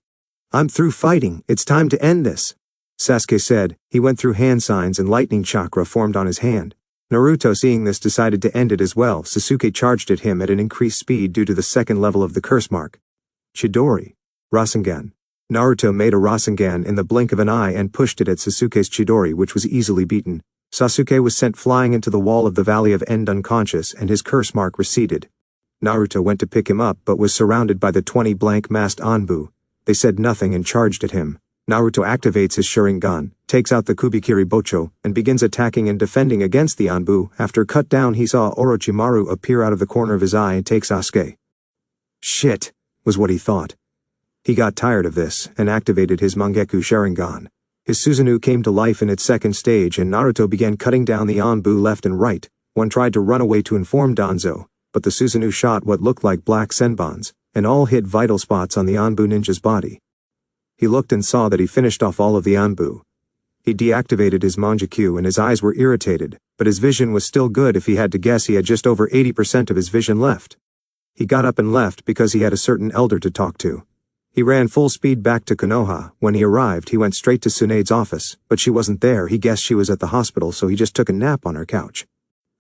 "I'm through fighting. It's time to end this," Sasuke said. He went through hand signs and lightning chakra formed on his hand. Naruto, seeing this, decided to end it as well. Sasuke charged at him at an increased speed due to the 2nd level of the curse mark. Chidori. Rasengan. Naruto made a Rasengan in the blink of an eye and pushed it at Sasuke's Chidori, which was easily beaten. Sasuke was sent flying into the wall of the Valley of End unconscious, and his curse mark receded. Naruto went to pick him up but was surrounded by the 20 blank masked Anbu. They said nothing and charged at him. Naruto activates his sharingan, takes out the Kubikiri Bocho, and begins attacking and defending against the Anbu. After cut down, he saw Orochimaru appear out of the corner of his eye and take Sasuke. Shit, was what he thought. He got tired of this, and activated his Mangekyou Sharingan. His Susanoo came to life in its second stage and Naruto began cutting down the Anbu left and right. One tried to run away to inform Danzo, but the Susanoo shot what looked like black senbons, and all hit vital spots on the Anbu ninja's body. He looked and saw that he finished off all of the Anbu. He deactivated his Mangekyou and his eyes were irritated, but his vision was still good. If he had to guess, he had just over 80% of his vision left. He got up and left because he had a certain elder to talk to. He ran full speed back to Konoha. When he arrived, he went straight to Tsunade's office, but she wasn't there. He guessed she was at the hospital, so he just took a nap on her couch.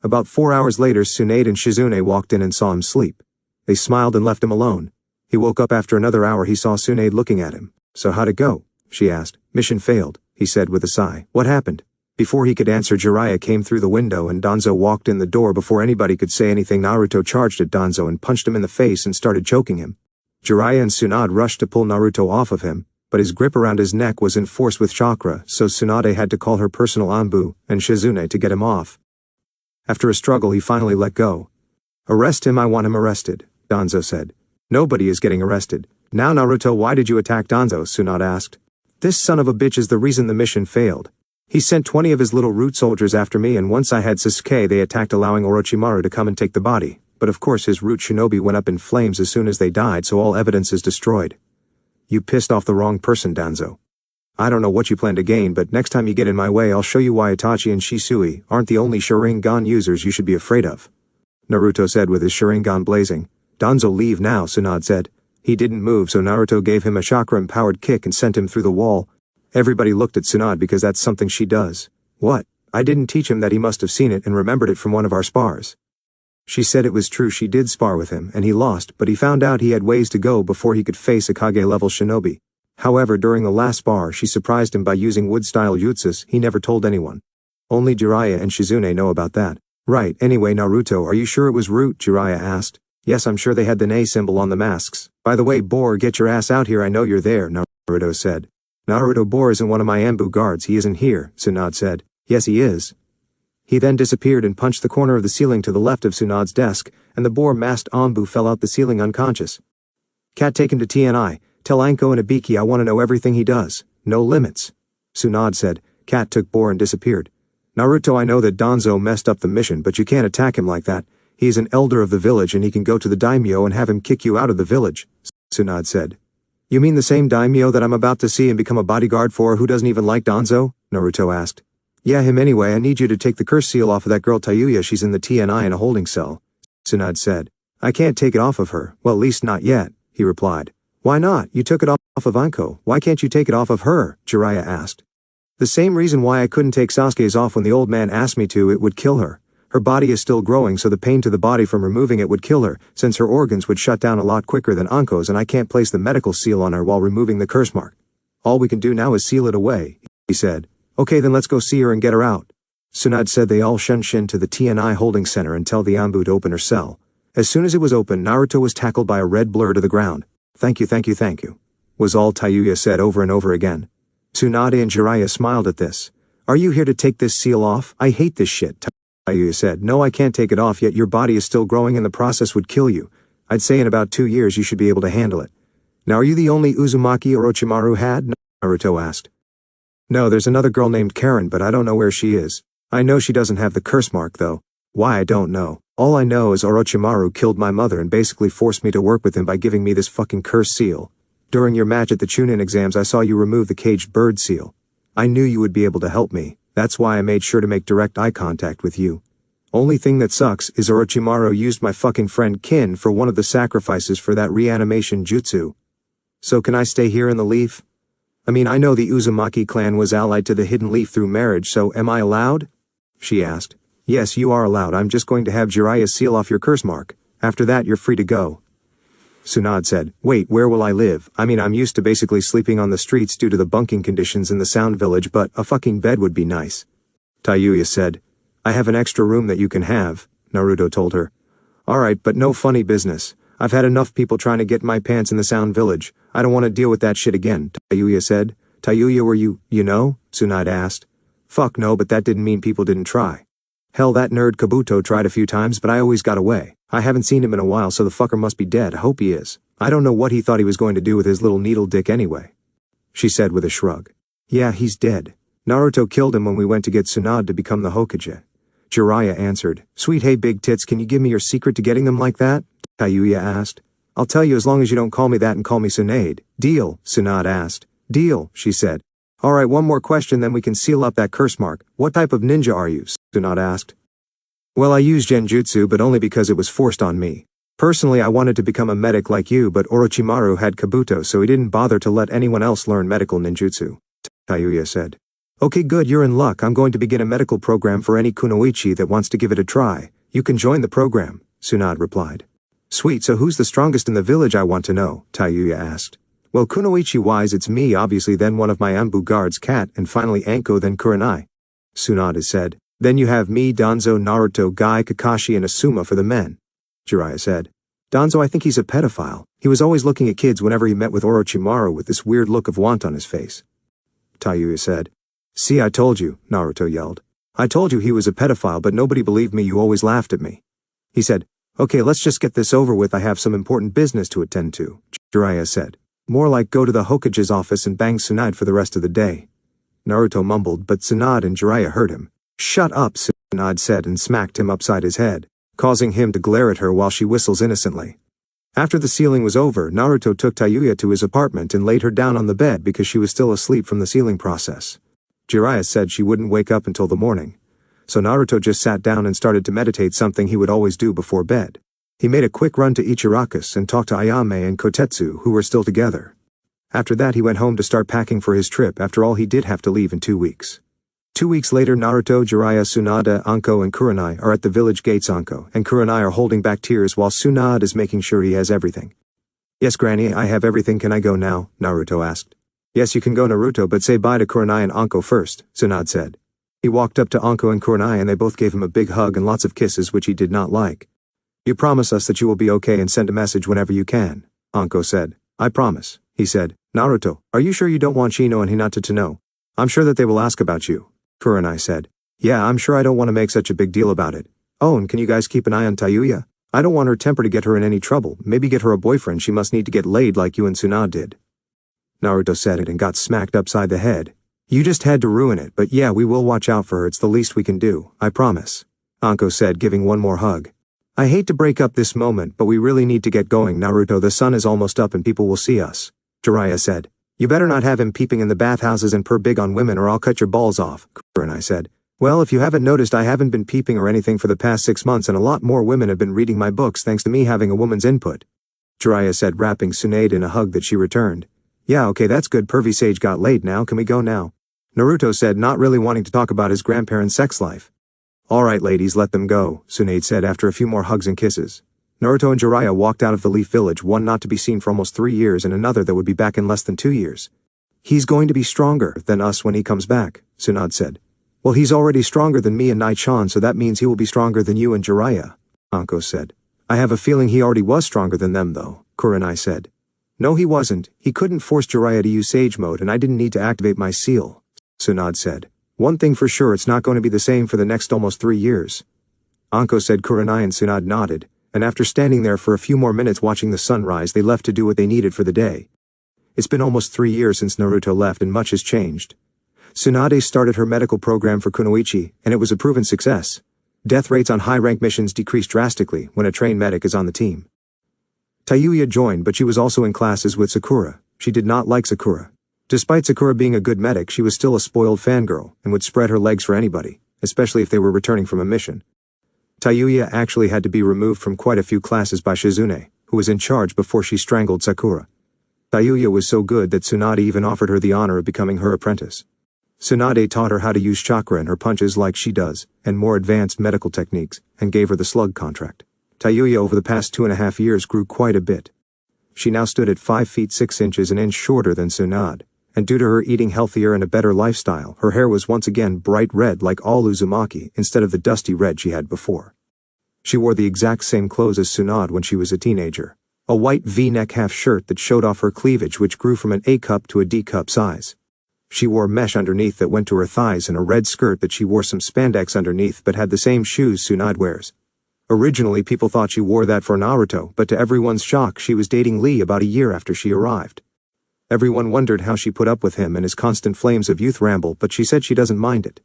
About 4 hours later, Tsunade and Shizune walked in and saw him sleep. They smiled and left him alone. He woke up after another hour. He saw Tsunade looking at him. "So how'd it go?" she asked. "Mission failed," he said with a sigh. "What happened?" Before he could answer, Jiraiya came through the window and Danzo walked in the door. Before anybody could say anything, Naruto charged at Danzo and punched him in the face and started choking him. Jiraiya and Tsunade rushed to pull Naruto off of him, but his grip around his neck was enforced with chakra, so Tsunade had to call her personal Anbu and Shizune to get him off. After a struggle, he finally let go. "Arrest him, I want him arrested," Danzo said. "Nobody is getting arrested." "Now Naruto, why did you attack Danzo?" Tsunade asked. "This son of a bitch is the reason the mission failed. He sent 20 of his little root soldiers after me, and once I had Sasuke they attacked, allowing Orochimaru to come and take the body. But of course his root shinobi went up in flames as soon as they died, so all evidence is destroyed." "You pissed off the wrong person, Danzo. I don't know what you plan to gain, but next time you get in my way I'll show you why Itachi and Shisui aren't the only Sharingan users you should be afraid of," Naruto said with his Sharingan blazing. "Danzo, leave now," Tsunade said. He didn't move, so Naruto gave him a chakra-empowered kick and sent him through the wall. Everybody looked at Tsunade because that's something she does. "What? I didn't teach him that. He must have seen it and remembered it from one of our spars." She said it was true. She did spar with him, and he lost, but he found out he had ways to go before he could face a Kage-level shinobi. However, during the last spar, she surprised him by using wood-style jutsus. He never told anyone. Only Jiraiya and Shizune know about that. "Right, anyway Naruto, are you sure it was root?" Jiraiya asked. "Yes, I'm sure they had the Ne symbol on the masks. By the way, Boar, get your ass out here, I know you're there," Naruto said. "Naruto, Boar isn't one of my Anbu guards. He isn't here," Tsunade said. "Yes, he is." He then disappeared and punched the corner of the ceiling to the left of Tsunade's desk, and the Boar-masked Anbu fell out the ceiling unconscious. "Cat taken to TNI. Tell Anko and Ibiki I want to know everything he does. No limits," Tsunade said. Cat took Boar and disappeared. "Naruto, I know that Danzo messed up the mission, but you can't attack him like that. He's an elder of the village and he can go to the daimyo and have him kick you out of the village," Tsunade said. "You mean the same daimyo that I'm about to see and become a bodyguard for, who doesn't even like Danzo?" Naruto asked. "Yeah, him anyway. I need you to take the curse seal off of that girl Tayuya. She's in the TNI in a holding cell," Tsunade said. "I can't take it off of her. Well, at least not yet," he replied. "Why not? You took it off of Anko. Why can't you take it off of her?" Jiraiya asked. "The same reason why I couldn't take Sasuke's off when the old man asked me to. It would kill her. Her body is still growing, so the pain to the body from removing it would kill her, since her organs would shut down a lot quicker than Anko's, and I can't place the medical seal on her while removing the curse mark. All we can do now is seal it away," he said. "Okay, then let's go see her and get her out." Tsunade said they all shunshin to the TNI holding center and tell the Anbu to open her cell. As soon as it was open, Naruto was tackled by a red blur to the ground. "Thank you, thank you, thank you," was all Tayuya said over and over again. Tsunade and Jiraiya smiled at this. "Are you here to take this seal off? I hate this shit," Tayuya said. "No, I can't take it off yet. Your body is still growing and the process would kill you. I'd say in about 2 years you should be able to handle it." "Now are you the only Uzumaki Orochimaru had?" Naruto asked. "No, there's another girl named Karen, but I don't know where she is. I know she doesn't have the curse mark though. Why, I don't know. All I know is Orochimaru killed my mother and basically forced me to work with him by giving me this fucking curse seal. During your match at the Chunin exams I saw you remove the caged bird seal. I knew you would be able to help me. That's why I made sure to make direct eye contact with you. Only thing that sucks is Orochimaru used my fucking friend Kin for one of the sacrifices for that reanimation jutsu. So can I stay here in the leaf? I mean, I know the Uzumaki clan was allied to the Hidden Leaf through marriage, so am I allowed?" she asked. "Yes, you are allowed. I'm just going to have Jiraiya seal off your curse mark. After that you're free to go," Tsunade said. "Wait, where will I live? I mean, I'm used to basically sleeping on the streets due to the bunking conditions in the Sound Village, but a fucking bed would be nice," Tayuya said. "I have an extra room that you can have," Naruto told her. "Alright, but no funny business. I've had enough people trying to get my pants in the Sound Village. I don't want to deal with that shit again, Tayuya said. Tayuya, were you know? Tsunade asked. Fuck no, but that didn't mean people didn't try. Hell, that nerd Kabuto tried a few times, but I always got away. I haven't seen him in a while, so the fucker must be dead. I hope he is. I don't know what he thought he was going to do with his little needle dick anyway. She said with a shrug. Yeah, he's dead. Naruto killed him when we went to get Tsunade to become the Hokage. Jiraiya answered. Sweet hey big tits, can you give me your secret to getting them like that? Tayuya asked. I'll tell you as long as you don't call me that and call me Tsunade. Deal, Tsunade asked. Deal, she said. Alright, one more question then we can seal up that curse mark. What type of ninja are you? Tsunade asked. Well, I use genjutsu, but only because it was forced on me. Personally, I wanted to become a medic like you, but Orochimaru had Kabuto, so he didn't bother to let anyone else learn medical ninjutsu. Tayuya said. Okay, good, you're in luck. I'm going to begin a medical program for any kunoichi that wants to give it a try. You can join the program, Tsunade replied. Sweet, so who's the strongest in the village, I want to know, Tayuya asked. Well, kunoichi-wise it's me obviously, then one of my Anbu guards, Kat, and finally Anko, then Kurenai. Tsunade said. Then you have me, Danzo, Naruto, Guy, Kakashi, and Asuma for the men. Jiraiya said. Danzo, I think he's a pedophile. He was always looking at kids whenever he met with Orochimaru with this weird look of want on his face. Tayuya said. See, I told you, Naruto yelled. I told you he was a pedophile, but nobody believed me. You always laughed at me. He said. Okay, let's just get this over with. I have some important business to attend to, Jiraiya said. More like go to the Hokage's office and bang Tsunade for the rest of the day. Naruto mumbled, but Tsunade and Jiraiya heard him. Shut up, Tsunade said and smacked him upside his head, causing him to glare at her while she whistles innocently. After the sealing was over, Naruto took Tayuya to his apartment and laid her down on the bed because she was still asleep from the sealing process. Jiraiya said she wouldn't wake up until the morning. So Naruto just sat down and started to meditate, something he would always do before bed. He made a quick run to Ichiraku's and talked to Ayame and Kotetsu, who were still together. After that he went home to start packing for his trip. After all, he did have to leave in 2 weeks. 2 weeks later, Naruto, Jiraiya, Tsunade, Anko, and Kurenai are at the village gates. Anko and Kurenai are holding back tears while Tsunade is making sure he has everything. Yes, Granny, I have everything. Can I go now? Naruto asked. Yes, you can go, Naruto, but say bye to Kurenai and Anko first, Tsunade said. He walked up to Anko and Kurenai and they both gave him a big hug and lots of kisses, which he did not like. You promise us that you will be okay and send a message whenever you can, Anko said. I promise, he said. Naruto, are you sure you don't want Shino and Hinata to know? I'm sure that they will ask about you, Kurenai said. Yeah, I'm sure. I don't want to make such a big deal about it. Oh, and can you guys keep an eye on Tayuya? I don't want her temper to get her in any trouble. Maybe get her a boyfriend. She must need to get laid like you and Tsunade did. Naruto said it and got smacked upside the head. You just had to ruin it, but yeah, we will watch out for her. It's the least we can do, I promise, Anko said, giving one more hug. I hate to break up this moment, but we really need to get going, Naruto. The sun is almost up and people will see us, Jiraiya said. You better not have him peeping in the bathhouses and per big on women or I'll cut your balls off, Kurenai said. Well, if you haven't noticed, I haven't been peeping or anything for the past 6 months and a lot more women have been reading my books thanks to me having a woman's input, Jiraiya said, wrapping Tsunade in a hug that she returned. Yeah, okay, that's good. Pervy Sage got laid now. Can we go now? Naruto said, not really wanting to talk about his grandparents' sex life. Alright ladies, let them go, Tsunade said after a few more hugs and kisses. Naruto and Jiraiya walked out of the Leaf Village, one not to be seen for almost 3 years and another that would be back in less than 2 years. He's going to be stronger than us when he comes back, Tsunade said. Well, he's already stronger than me and Nai-chan, so that means he will be stronger than you and Jiraiya, Anko said. I have a feeling he already was stronger than them though, Kurenai said. No, he wasn't. He couldn't force Jiraiya to use Sage Mode and I didn't need to activate my seal, Tsunade said. One thing for sure, it's not going to be the same for the next almost 3 years. Anko said. Kurenai and Tsunade nodded, and after standing there for a few more minutes watching the sunrise, they left to do what they needed for the day. It's been almost 3 years since Naruto left and much has changed. Tsunade started her medical program for kunoichi, and it was a proven success. Death rates on high-rank missions decreased drastically when a trained medic is on the team. Tayuya joined, but she was also in classes with Sakura. She did not like Sakura. Despite Sakura being a good medic, she was still a spoiled fangirl and would spread her legs for anybody, especially if they were returning from a mission. Tayuya actually had to be removed from quite a few classes by Shizune, who was in charge before she strangled Sakura. Tayuya was so good that Tsunade even offered her the honor of becoming her apprentice. Tsunade taught her how to use chakra in her punches like she does, and more advanced medical techniques, and gave her the slug contract. Tayuya over the past 2.5 years grew quite a bit. She now stood at 5 feet 6 inches, an inch shorter than Tsunade, and due to her eating healthier and a better lifestyle, her hair was once again bright red like all Uzumaki instead of the dusty red she had before. She wore the exact same clothes as Tsunade when she was a teenager. A white V-neck half-shirt that showed off her cleavage, which grew from an A-cup to a D-cup size. She wore mesh underneath that went to her thighs and a red skirt that she wore some spandex underneath but had the same shoes Tsunade wears. Originally people thought she wore that for Naruto, but to everyone's shock she was dating Lee about a year after she arrived. Everyone wondered how she put up with him and his constant flames of youth ramble, but she said she doesn't mind it.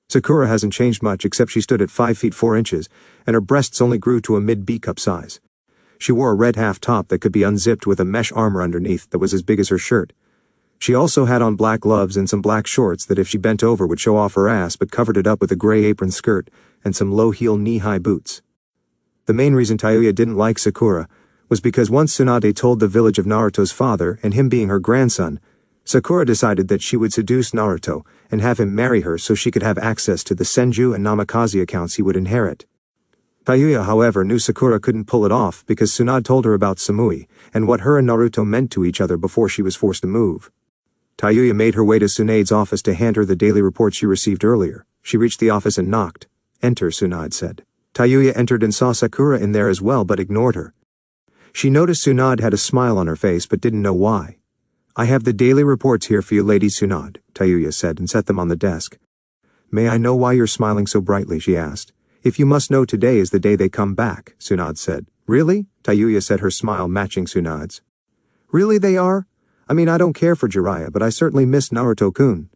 Sakura hasn't changed much except she stood at 5 feet 4 inches, and her breasts only grew to a mid-B-cup size. She wore a red half-top that could be unzipped with a mesh armor underneath that was as big as her shirt. She also had on black gloves and some black shorts that if she bent over would show off her ass but covered it up with a gray apron skirt and some low-heel knee-high boots. The main reason Tayuya didn't like Sakura was because once Tsunade told the village of Naruto's father and him being her grandson, Sakura decided that she would seduce Naruto and have him marry her so she could have access to the Senju and Namikaze accounts he would inherit. Tayuya, however, knew Sakura couldn't pull it off because Tsunade told her about Samui and what her and Naruto meant to each other before she was forced to move. Tayuya made her way to Tsunade's office to hand her the daily report she received earlier. She reached the office and knocked. "Enter," Tsunade said. Tayuya entered and saw Sakura in there as well but ignored her. She noticed Tsunade had a smile on her face but didn't know why. "I have the daily reports here for you, Lady Tsunade," Tayuya said and set them on the desk. "May I know why you're smiling so brightly?" she asked. "If you must know, today is the day they come back," Tsunade said. "Really?" Tayuya said, her smile matching Tsunade's. "Really they are? I mean, I don't care for Jiraiya, but I certainly miss Naruto-kun."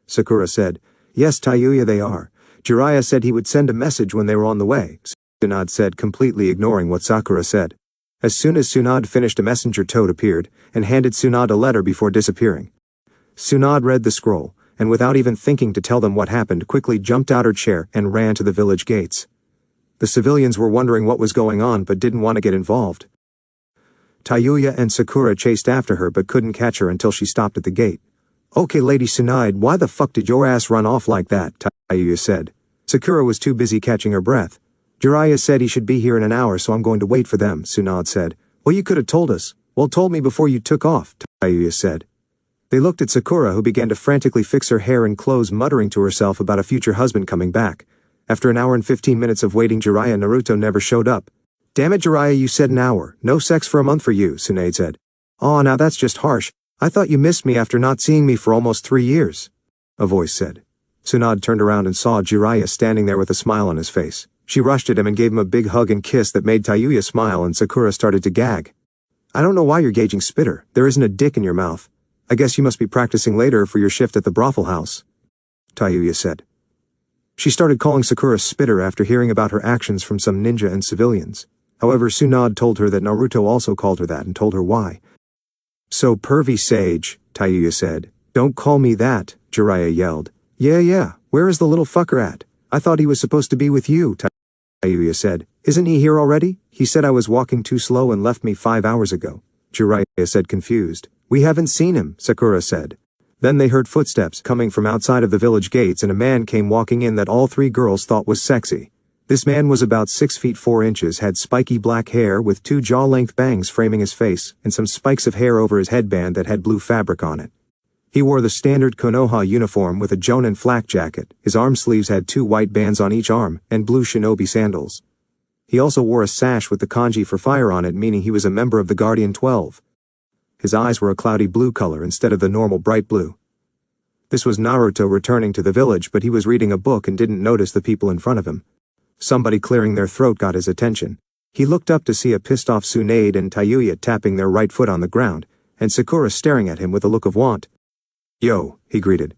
Sakura said, "Yes, Tayuya, they are. Jiraiya said he would send a message when they were on the way," Tsunade said, completely ignoring what Sakura said. As soon as Tsunade finished, a messenger toad appeared and handed Tsunade a letter before disappearing. Tsunade read the scroll, and without even thinking to tell them what happened, quickly jumped out her chair and ran to the village gates. The civilians were wondering what was going on but didn't want to get involved. Tayuya and Sakura chased after her but couldn't catch her until she stopped at the gate. "Okay, Lady Tsunade, why the fuck did your ass run off like that?" Tayuya said. Sakura was too busy catching her breath. "Jiraiya said he should be here in an hour, so I'm going to wait for them," Tsunade said. "Well, you could have told us." "Well, told me before you took off," Tayuya said. They looked at Sakura, who began to frantically fix her hair and clothes, muttering to herself about a future husband coming back. After an hour and 15 minutes of waiting, Jiraiya and Naruto never showed up. "Damn it, Jiraiya, you said an hour. No sex for a month for you," Tsunade said. "Aw, now that's just harsh. I thought you missed me after not seeing me for almost 3 years," a voice said. Tsunade turned around and saw Jiraiya standing there with a smile on his face. She rushed at him and gave him a big hug and kiss that made Tayuya smile, and Sakura started to gag. "I don't know why you're gauging spitter. There isn't a dick in your mouth. I guess you must be practicing later for your shift at the brothel house," Tayuya said. She started calling Sakura spitter after hearing about her actions from some ninja and civilians. However, Tsunade told her that Naruto also called her that and told her why. "So pervy sage," Tayuya said. "Don't call me that," Jiraiya yelled. Yeah, where is the little fucker at? I thought he was supposed to be with you," Tayuya said. "Isn't he here already? He said I was walking too slow and left me 5 hours ago," Jiraiya said, confused. "We haven't seen him," Sakura said. Then they heard footsteps coming from outside of the village gates, and a man came walking in that all 3 girls thought was sexy. This man was about 6 feet 4 inches, had spiky black hair with 2 jaw-length bangs framing his face, and some spikes of hair over his headband that had blue fabric on it. He wore the standard Konoha uniform with a Jonin flak jacket. His arm sleeves had 2 white bands on each arm, and blue shinobi sandals. He also wore a sash with the kanji for fire on it, meaning he was a member of the Guardian 12. His eyes were a cloudy blue color instead of the normal bright blue. This was Naruto returning to the village, but he was reading a book and didn't notice the people in front of him. Somebody clearing their throat got his attention. He looked up to see a pissed-off Tsunade and Tayuya tapping their right foot on the ground, and Sakura staring at him with a look of want. "Yo," he greeted.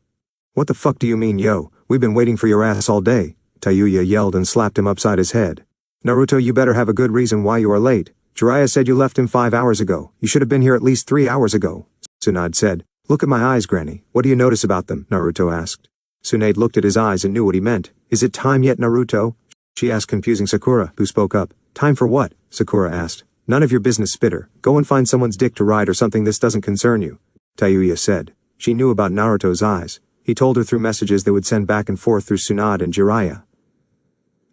"What the fuck do you mean, yo? We've been waiting for your ass all day," Tayuya yelled and slapped him upside his head. "Naruto, you better have a good reason why you are late. Jiraiya said you left him 5 hours ago. You should have been here at least 3 hours ago," Tsunade said. "Look at my eyes, Granny. What do you notice about them?" Naruto asked. Tsunade looked at his eyes and knew what he meant. "Is it time yet, Naruto?" she asked, confusing Sakura, who spoke up. "Time for what?" Sakura asked. "None of your business, spitter. Go and find someone's dick to ride or something. This doesn't concern you," Tayuya said. She knew about Naruto's eyes. He told her through messages they would send back and forth through Tsunade and Jiraiya.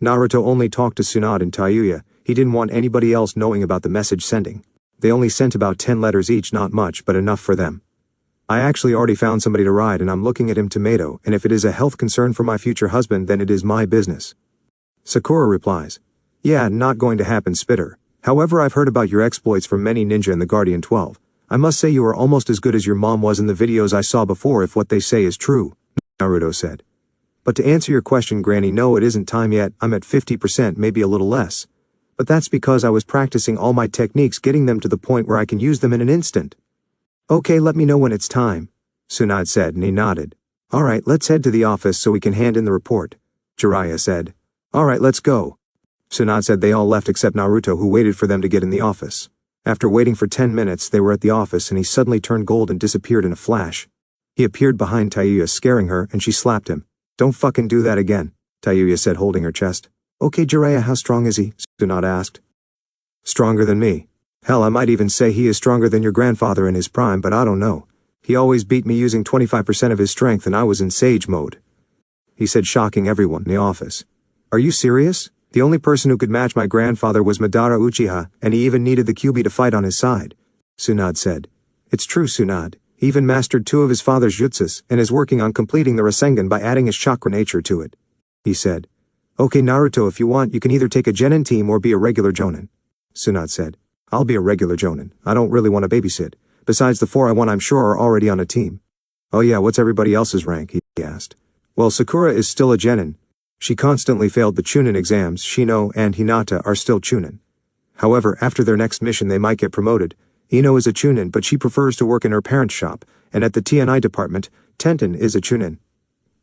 Naruto only talked to Tsunade and Tayuya. He didn't want anybody else knowing about the message sending. They only sent about 10 letters each, not much, but enough for them. "I actually already found somebody to ride, and I'm looking at him, tomato, and if it is a health concern for my future husband, then it is my business." Sakura replies. "Yeah, not going to happen, spitter. However, I've heard about your exploits from many ninja in the Guardian 12. I must say you are almost as good as your mom was in the videos I saw before if what they say is true, Naruto said. But to answer your question, Granny, no, it isn't time yet. I'm at 50%, maybe a little less. But that's because I was practicing all my techniques, getting them to the point where I can use them in an instant. Okay, let me know when it's time, Tsunade said, and he nodded. Alright, let's head to the office so we can hand in the report, Jiraiya said. Alright, let's go. Tsunade said. They all left except Naruto, who waited for them to get in the office. After waiting for 10 minutes, they were at the office and he suddenly turned gold and disappeared in a flash. He appeared behind Tayuya, scaring her, and she slapped him. Don't fucking do that again, Tayuya said, holding her chest. Okay, Jiraiya, how strong is he? Tsunade asked. Stronger than me. Hell, I might even say he is stronger than your grandfather in his prime, but I don't know. He always beat me using 25% of his strength and I was in sage mode, he said, shocking everyone in the office. Are you serious? The only person who could match my grandfather was Madara Uchiha, and he even needed the Kyuubi to fight on his side, Tsunade said. It's true, Tsunade. He even mastered 2 of his father's jutsus and is working on completing the Rasengan by adding his chakra nature to it, he said. Okay, Naruto, if you want, you can either take a genin team or be a regular jonin, Tsunade said. I'll be a regular jonin. I don't really want to babysit. Besides, the 4 I want I'm sure are already on a team. Oh yeah, what's everybody else's rank? He asked. Well, Sakura is still a genin. She constantly failed the Chunin exams. Shino and Hinata are still Chunin. However, after their next mission they might get promoted. Ino is a Chunin, but she prefers to work in her parents' shop, and at the TNI department, Tenten is a Chunin.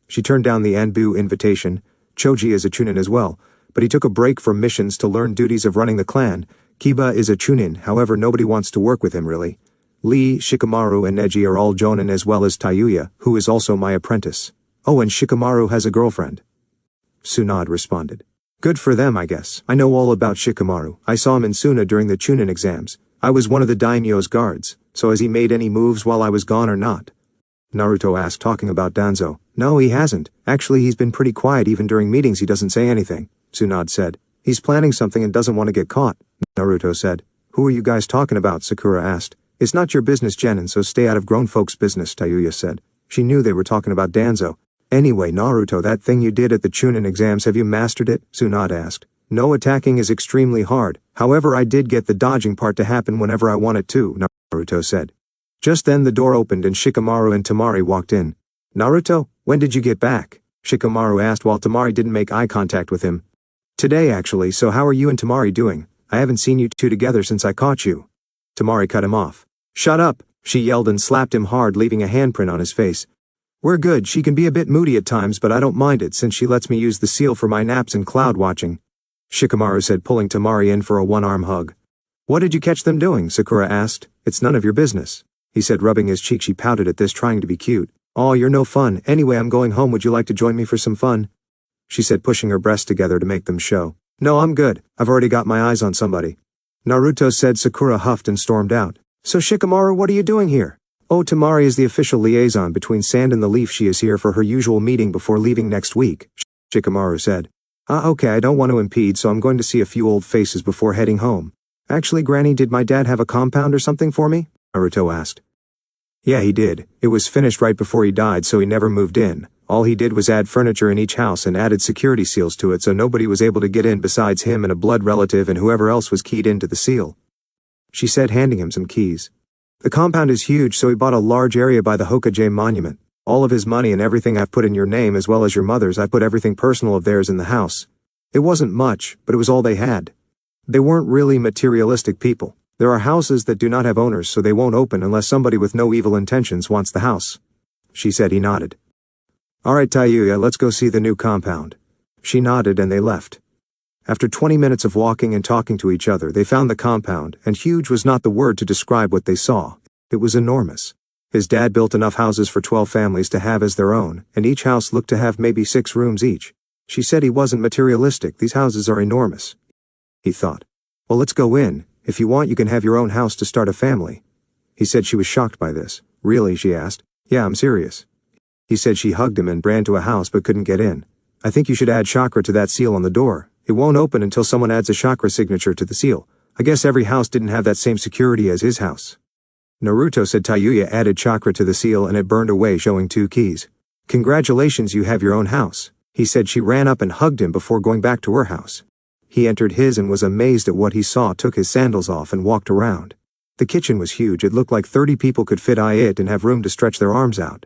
She turned down the Anbu invitation. Choji is a Chunin as well, but he took a break from missions to learn duties of running the clan. Kiba is a Chunin, however nobody wants to work with him really. Lee, Shikamaru and Neji are all Jonin, as well as Tayuya, who is also my apprentice. Oh, and Shikamaru has a girlfriend, Tsunade responded. Good for them, I guess. I know all about Shikamaru. I saw him in Suna during the Chunin exams. I was one of the daimyo's guards, so has he made any moves while I was gone or not? Naruto asked, talking about Danzo. No, he hasn't. Actually, he's been pretty quiet. Even during meetings he doesn't say anything, Tsunade said. He's planning something and doesn't want to get caught, Naruto said. Who are you guys talking about? Sakura asked. It's not your business, Genin, so stay out of grown folks' business, Tayuya said. She knew they were talking about Danzo. Anyway, Naruto, that thing you did at the Chunin exams, have you mastered it? Tsunade asked. No, attacking is extremely hard. However, I did get the dodging part to happen whenever I wanted to, Naruto said. Just then the door opened and Shikamaru and Temari walked in. Naruto, when did you get back? Shikamaru asked while Temari didn't make eye contact with him. Today actually, so how are you and Temari doing? I haven't seen you two together since I caught you. Temari cut him off. Shut up, she yelled and slapped him hard, leaving a handprint on his face. We're good. She can be a bit moody at times, but I don't mind it since she lets me use the seal for my naps and cloud watching, Shikamaru said, pulling Temari in for a one-arm hug. What did you catch them doing? Sakura asked. It's none of your business, he said, rubbing his cheek. She pouted at this, trying to be cute. Oh, you're no fun. Anyway, I'm going home. Would you like to join me for some fun? She said, pushing her breasts together to make them show. No, I'm good. I've already got my eyes on somebody, Naruto said. Sakura huffed and stormed out. So Shikamaru, what are you doing here? Oh, Temari is the official liaison between Sand and the Leaf. She is here for her usual meeting before leaving next week, Shikamaru said. Okay, I don't want to impede, so I'm going to see a few old faces before heading home. Actually, Granny, did my dad have a compound or something for me? Naruto asked. Yeah, he did. It was finished right before he died, so he never moved in. All he did was add furniture in each house and added security seals to it so nobody was able to get in besides him and a blood relative and whoever else was keyed into the seal, she said, handing him some keys. The compound is huge, so he bought a large area by the Hokage monument. All of his money and everything I've put in your name as well as your mother's. I put everything personal of theirs in the house. It wasn't much, but it was all they had. They weren't really materialistic people. There are houses that do not have owners, so they won't open unless somebody with no evil intentions wants the house, she said. He nodded. Alright, Tayuya, let's go see the new compound. She nodded and they left. After 20 minutes of walking and talking to each other, they found the compound, and huge was not the word to describe what they saw. It was enormous. His dad built enough houses for 12 families to have as their own, and each house looked to have maybe 6 rooms each. She said he wasn't materialistic. These houses are enormous, he thought. Well, let's go in. If you want, you can have your own house to start a family, he said. She was shocked by this. Really? She asked. Yeah, I'm serious, he said. She hugged him and ran to a house but couldn't get in. I think you should add chakra to that seal on the door. It won't open until someone adds a chakra signature to the seal. I guess every house didn't have that same security as his house, Naruto said. Tayuya added chakra to the seal and it burned away, showing 2 keys. Congratulations, you have your own house, he said. She ran up and hugged him before going back to her house. He entered his and was amazed at what he saw, took his sandals off and walked around. The kitchen was huge. It looked like 30 people could fit in it and have room to stretch their arms out.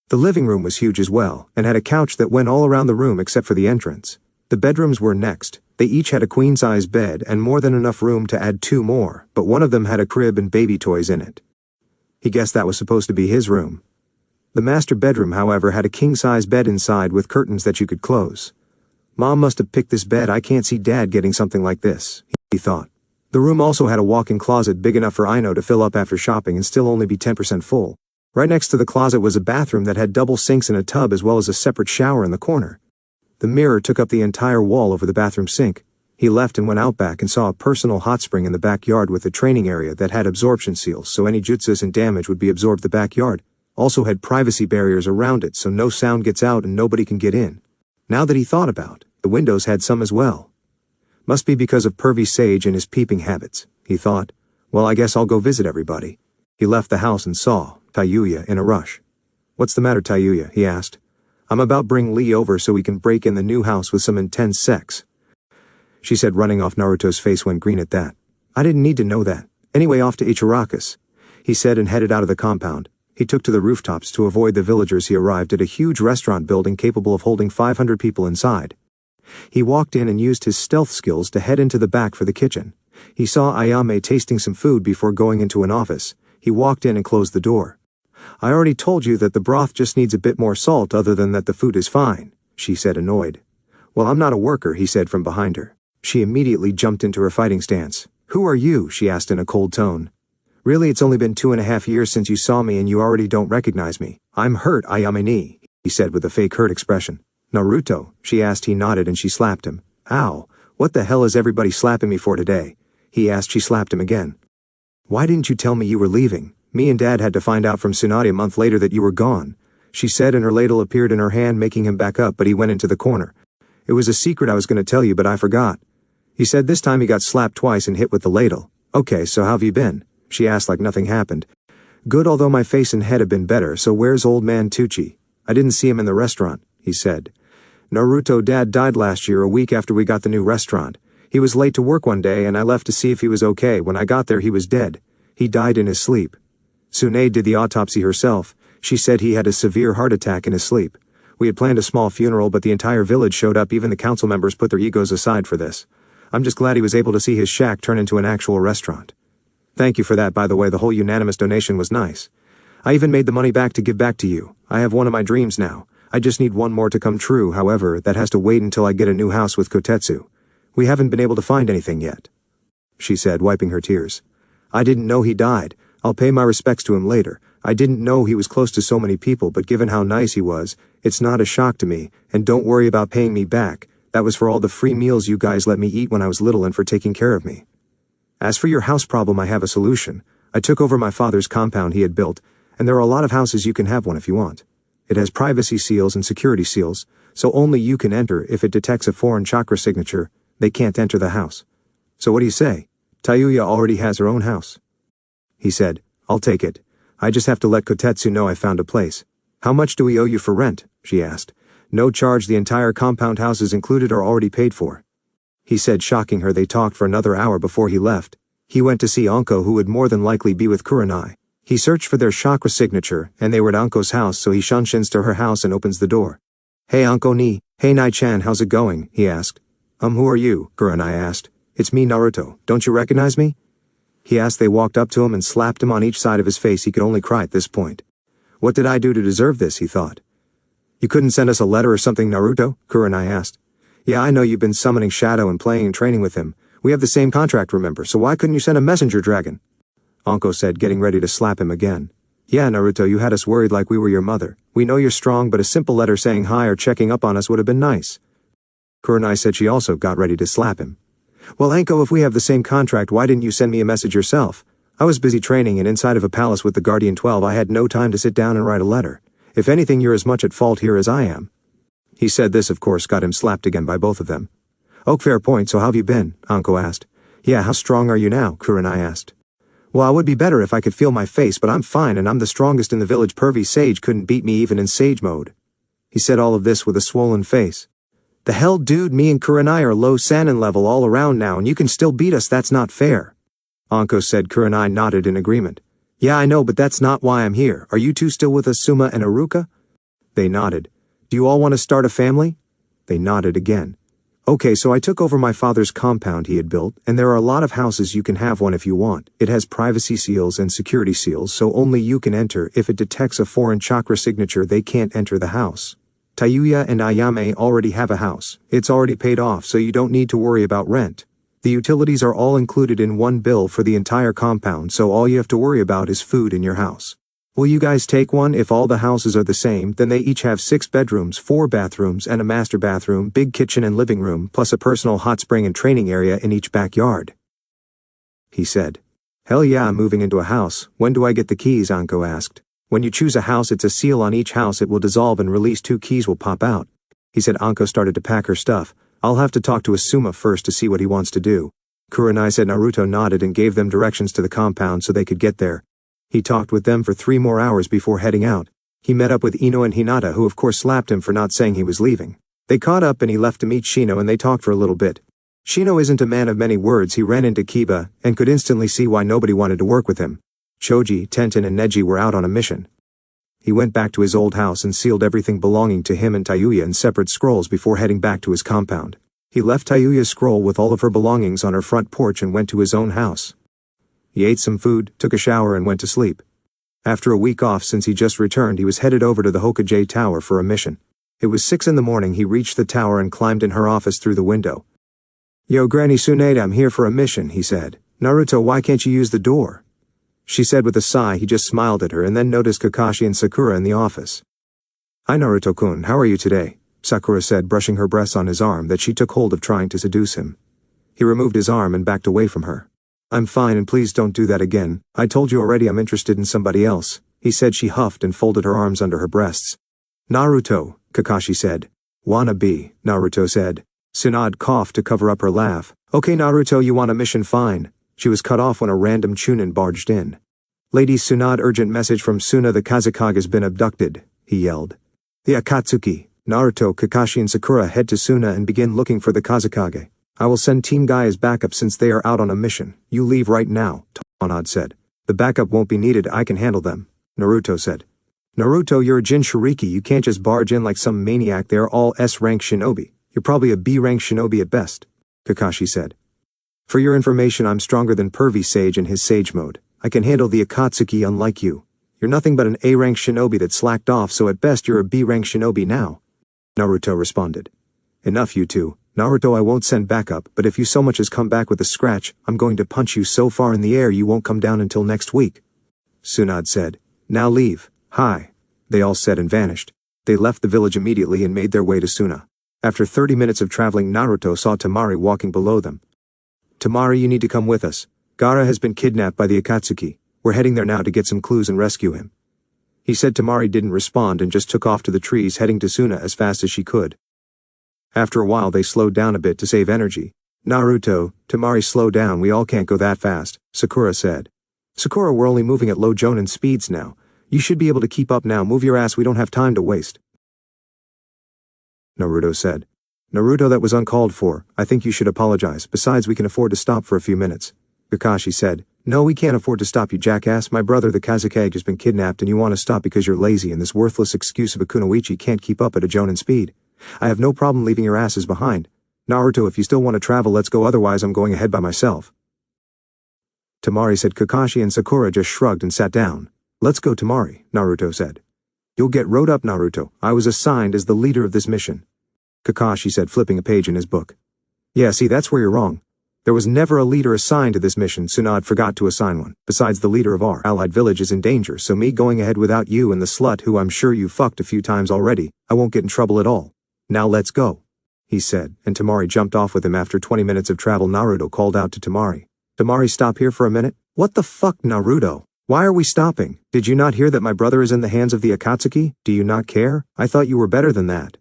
The living room was huge as well, and had a couch that went all around the room except for the entrance. The bedrooms were next. They each had a queen-size bed and more than enough room to add 2 more, but one of them had a crib and baby toys in it. He guessed that was supposed to be his room. The master bedroom, however, had a king-size bed inside with curtains that you could close. Mom must have picked this bed. I can't see Dad getting something like this, he thought. The room also had a walk-in closet big enough for Ino to fill up after shopping and still only be 10% full. Right next to the closet was a bathroom that had double sinks and a tub as well as a separate shower in the corner. The mirror took up the entire wall over the bathroom sink. He left and went out back and saw a personal hot spring in the backyard with a training area that had absorption seals so any jutsus and damage would be absorbed. The backyard also had privacy barriers around it so no sound gets out and nobody can get in. Now that he thought about, the windows had some as well. Must be because of pervy Sage and his peeping habits, he thought. Well, I guess I'll go visit everybody. He left the house and saw Tayuya in a rush. What's the matter, Tayuya? He asked. I'm about bring Lee over so we can break in the new house with some intense sex, she said, running off. Naruto's face went green at that. I didn't need to know that. Anyway, off to Ichiraku's, he said, and headed out of the compound. He took to the rooftops to avoid the villagers. He arrived at a huge restaurant building capable of holding 500 people inside. He walked in and used his stealth skills to head into the back for the kitchen. He saw Ayame tasting some food before going into an office. He walked in and closed the door. I already told you that the broth just needs a bit more salt. Other than that, the food is fine, she said, annoyed. Well, I'm not a worker, he said from behind her. She immediately jumped into her fighting stance. Who are you? She asked in a cold tone. Really, it's only been 2.5 years since you saw me and you already don't recognize me. I'm hurt, Ayame, he said with a fake hurt expression. Naruto, she asked. He nodded and she slapped him. Ow, what the hell is everybody slapping me for today? He asked. She slapped him again. Why didn't you tell me you were leaving? Me and Dad had to find out from Tsunade a month later that you were gone, she said, and her ladle appeared in her hand, making him back up, but he went into the corner. It was a secret I was going to tell you, but I forgot, he said. This time he got slapped twice and hit with the ladle. Okay, so how've you been? She asked like nothing happened. Good, although my face and head have been better. So where's old man Tucci? I didn't see him in the restaurant, he said. Naruto, Dad died last year, a week after we got the new restaurant. He was late to work one day and I left to see if he was okay. When I got there he was dead. He died in his sleep. Tsunade did the autopsy herself. She said he had a severe heart attack in his sleep. We had planned a small funeral, but the entire village showed up. Even the council members put their egos aside for this. I'm just glad he was able to see his shack turn into an actual restaurant. Thank you for that, by the way. The whole unanimous donation was nice. I even made the money back to give back to you. I have one of my dreams now. I just need one more to come true. However, that has to wait until I get a new house with Kotetsu. We haven't been able to find anything yet, she said, wiping her tears. I didn't know he died. I'll pay my respects to him later. I didn't know he was close to so many people, but given how nice he was, it's not a shock to me, and don't worry about paying me back. That was for all the free meals you guys let me eat when I was little and for taking care of me. As for your house problem, I have a solution. I took over my father's compound he had built, and there are a lot of houses. You can have one if you want. It has privacy seals and security seals, so only you can enter. If it detects a foreign chakra signature, they can't enter the house. So what do you say? Tayuya already has her own house, he said. I'll take it. I just have to let Kotetsu know I found a place. How much do we owe you for rent? She asked. No charge. The entire compound, houses included, are already paid for, he said, shocking her. They talked for another hour before he left. He went to see Anko, who would more than likely be with Kurenai. He searched for their chakra signature, and they were at Anko's house, so he shunsins to her house and opens the door. Hey Anko ni, hey Nai-chan, how's it going? He asked. Who are you? Kurenai asked. It's me, Naruto. Don't you recognize me? He asked. They walked up to him and slapped him on each side of his face. He could only cry at this point. What did I do to deserve this? He thought. You couldn't send us a letter or something, Naruto? Kurenai asked. Yeah, I know you've been summoning Shadow and playing and training with him. We have the same contract, remember, so why couldn't you send a messenger dragon? Anko said, getting ready to slap him again. Yeah, Naruto, you had us worried like we were your mother. We know you're strong, but a simple letter saying hi or checking up on us would have been nice. Kurenai said. She also got ready to slap him. Well, Anko, if we have the same contract, why didn't you send me a message yourself? I was busy training and inside of a palace with the Guardian 12. I had no time to sit down and write a letter. If anything, you're as much at fault here as I am. He said. This, of course, got him slapped again by both of them. Oh, fair point. So how have you been? Anko asked. Yeah, how strong are you now? Kurenai asked. Well, I would be better if I could feel my face, but I'm fine and I'm the strongest in the village. Pervy Sage couldn't beat me even in Sage mode. He said all of this with a swollen face. The hell dude, me and Kurenai are low Sannin level all around now and you can still beat us, that's not fair. Anko said. Kurenai nodded in agreement. Yeah I know, but that's not why I'm here. Are you two still with us, Suma and Aruka? They nodded. Do you all want to start a family? They nodded again. Okay, so I took over my father's compound he had built, and there are a lot of houses. You can have one if you want. It has privacy seals and security seals, so only you can enter. If it detects a foreign chakra signature, they can't enter the house. Tayuya and Ayame already have a house. It's already paid off, so you don't need to worry about rent. The utilities are all included in one bill for the entire compound, so all you have to worry about is food in your house. Will you guys take one? If all the houses are the same, then they each have 6 bedrooms, 4 bathrooms, and a master bathroom, big kitchen and living room, plus a personal hot spring and training area in each backyard. He said. Hell yeah, I'm moving into a house. When do I get the keys? Anko asked. When you choose a house, it's a seal on each house. It will dissolve and release 2 keys will pop out. He said. Anko started to pack her stuff. I'll have to talk to Asuma first to see what he wants to do. Kurenai said. Naruto nodded and gave them directions to the compound so they could get there. He talked with them for 3 more hours before heading out. He met up with Ino and Hinata, who of course slapped him for not saying he was leaving. They caught up and he left to meet Shino and they talked for a little bit. Shino isn't a man of many words. He ran into Kiba and could instantly see why nobody wanted to work with him. Choji, Tenten and Neji were out on a mission. He went back to his old house and sealed everything belonging to him and Tayuya in separate scrolls before heading back to his compound. He left Tayuya's scroll with all of her belongings on her front porch and went to his own house. He ate some food, took a shower and went to sleep. After a week off since he just returned, he was headed over to the Hokage Tower for a mission. It was 6 in the morning. He reached the tower and climbed in her office through the window. Yo Granny Tsunade, I'm here for a mission, he said. Naruto, why can't you use the door? She said with a sigh. He just smiled at her and then noticed Kakashi and Sakura in the office. Hi Naruto-kun, how are you today? Sakura said, brushing her breasts on his arm that she took hold of, trying to seduce him. He removed his arm and backed away from her. I'm fine and please don't do that again. I told you already I'm interested in somebody else, he said. She huffed and folded her arms under her breasts. Naruto, Kakashi said. Wanna be, Naruto said. Tsunade coughed to cover up her laugh. Okay Naruto, you want a mission, fine. She was cut off when a random Chunin barged in. Lady Tsunade, urgent message from Suna, the Kazekage has been abducted, he yelled. The Akatsuki. Naruto, Kakashi and Sakura head to Suna and begin looking for the Kazekage. I will send Team Guy as backup since they are out on a mission. You leave right now, Tsunade said. The backup won't be needed, I can handle them, Naruto said. Naruto, you're a Jinchuriki, you can't just barge in like some maniac. They're all S-rank shinobi. You're probably a B-rank shinobi at best, Kakashi said. For your information, I'm stronger than Pervy Sage in his Sage mode. I can handle the Akatsuki unlike you. You're nothing but an A-rank shinobi that slacked off, so at best you're a B-rank shinobi now, Naruto responded. Enough you two. Naruto, I won't send backup, but if you so much as come back with a scratch, I'm going to punch you so far in the air you won't come down until next week, Tsunade said. Now leave. Hi. They all said and vanished. They left the village immediately and made their way to Suna. After 30 minutes of traveling, Naruto saw Temari walking below them. Temari, you need to come with us. Gaara has been kidnapped by the Akatsuki. We're heading there now to get some clues and rescue him. He said. Temari didn't respond and just took off to the trees, heading to Suna as fast as she could. After a while they slowed down a bit to save energy. Naruto, Temari, slow down, we all can't go that fast, Sakura said. Sakura, we're only moving at low Jonin speeds now. You should be able to keep up now, move your ass, we don't have time to waste, Naruto said. Naruto, that was uncalled for. I think you should apologize. Besides, we can afford to stop for a few minutes, Kakashi said. No, we can't afford to stop, you jackass. My brother the Kazekage has been kidnapped and you want to stop because you're lazy and this worthless excuse of a Kunoichi can't keep up at a Jonin speed. I have no problem leaving your asses behind. Naruto, if you still want to travel, let's go, otherwise I'm going ahead by myself, Temari said. Kakashi and Sakura just shrugged and sat down. Let's go, Temari, Naruto said. You'll get rode up, Naruto. I was assigned as the leader of this mission, Kakashi said, flipping a page in his book. Yeah, see, that's where you're wrong. There was never a leader assigned to this mission. Tsunade forgot to assign one. Besides, the leader of our allied village is in danger, so me going ahead without you and the slut who I'm sure you fucked a few times already, I won't get in trouble at all. Now let's go, he said, and Temari jumped off with him. After 20 minutes of travel, Naruto called out to Temari. Temari, stop here for a minute. What the fuck, Naruto? Why are we stopping? Did you not hear that my brother is in the hands of the Akatsuki? Do you not care? I thought you were better than that,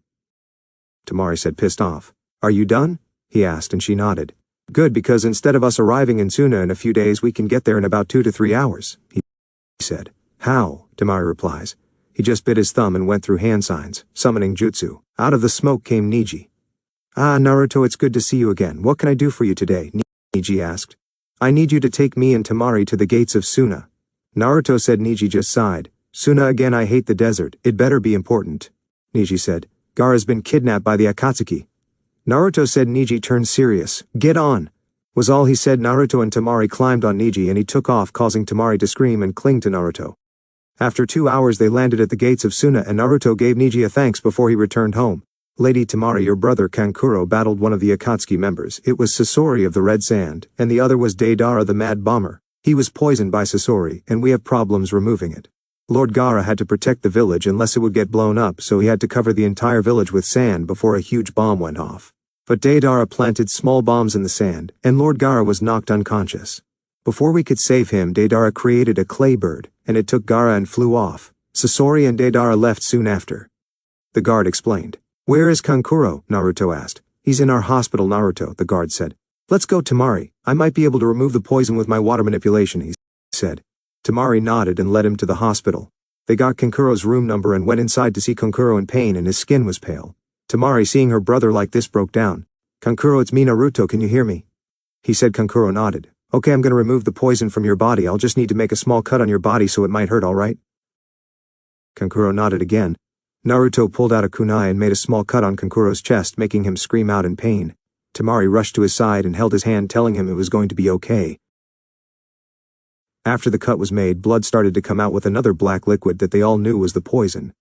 Temari said, pissed off. Are you done? He asked, and she nodded. Good, because instead of us arriving in Suna in a few days, we can get there in about 2 to 3 hours, he said. How? Temari replies. He just bit his thumb and went through hand signs, summoning jutsu. Out of the smoke came Niji. Ah, Naruto, it's good to see you again. What can I do for you today? Neji asked. I need you to take me and Temari to the gates of Suna. Naruto said. Neji just sighed. Suna again, I hate the desert. It better be important. Neji said. Gaara's been kidnapped by the Akatsuki. Naruto said. Neji turned serious. Get on, was all he said. Naruto and Temari climbed on Neji and he took off, causing Temari to scream and cling to Naruto. After 2 hours they landed at the gates of Suna and Naruto gave Neji a thanks before he returned home. Lady Temari, your brother Kankuro battled one of the Akatsuki members. It was Sasori of the Red Sand, and the other was Deidara the Mad Bomber. He was poisoned by Sasori, and we have problems removing it. Lord Gaara had to protect the village unless it would get blown up, so he had to cover the entire village with sand before a huge bomb went off. But Deidara planted small bombs in the sand, and Lord Gaara was knocked unconscious. Before we could save him, Deidara created a clay bird, and it took Gaara and flew off. Sasori and Deidara left soon after. The guard explained. Where is Kankuro? Naruto asked. He's in our hospital, Naruto, the guard said. Let's go, Temari. I might be able to remove the poison with my water manipulation, he said. Temari nodded and led him to the hospital. They got Kankuro's room number and went inside to see Kankuro in pain, and his skin was pale. Temari, seeing her brother like this, broke down. Kankuro, it's me, Naruto, can you hear me? He said. Kankuro nodded. Okay, I'm gonna remove the poison from your body. I'll just need to make a small cut on your body so it might hurt, alright? Kankuro nodded again. Naruto pulled out a kunai and made a small cut on Kankuro's chest, making him scream out in pain. Temari rushed to his side and held his hand, telling him it was going to be okay. After the cut was made, blood started to come out with another black liquid that they all knew was the poison.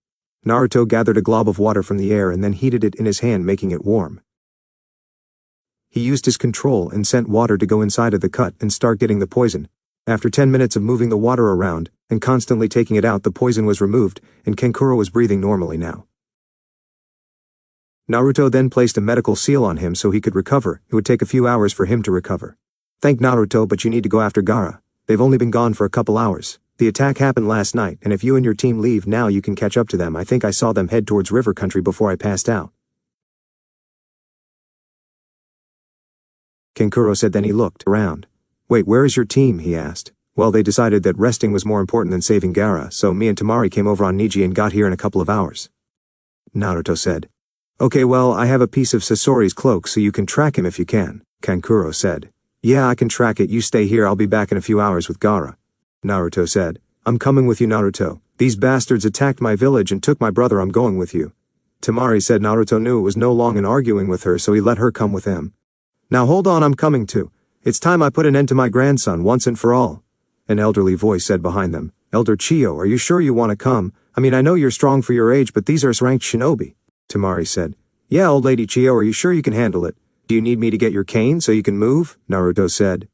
Naruto gathered a glob of water from the air and then heated it in his hand, making it warm. He used his control and sent water to go inside of the cut and start getting the poison. After 10 minutes of moving the water around and constantly taking it out, the poison was removed, and Kankuro was breathing normally now. Naruto then placed a medical seal on him so he could recover. It would take a few hours for him to recover. Thank Naruto, but you need to go after Gaara. They've only been gone for a couple hours. The attack happened last night, and if you and your team leave now, you can catch up to them. I think I saw them head towards river country before I passed out. Kankuro said. Then he looked around. Wait, where is your team? He asked. Well, they decided that resting was more important than saving Gaara, so me and Temari came over on Neji and got here in a couple of hours. Naruto said. Okay, well, I have a piece of Sasori's cloak so you can track him if you can, Kankuro said. Yeah, I can track it. You stay here. I'll be back in a few hours with Gaara. Naruto said. I'm coming with you, Naruto. These bastards attacked my village and took my brother. I'm going with you. Temari said. Naruto knew it was no long in arguing with her, so he let her come with him. Now hold on, I'm coming too. It's time I put an end to my grandson once and for all. An elderly voice said behind them. Elder Chiyo, are you sure you want to come? I mean, I know you're strong for your age, but these are ranked shinobi. Temari said. Yeah, old lady Chiyo, are you sure you can handle it? Do you need me to get your cane so you can move? Naruto said.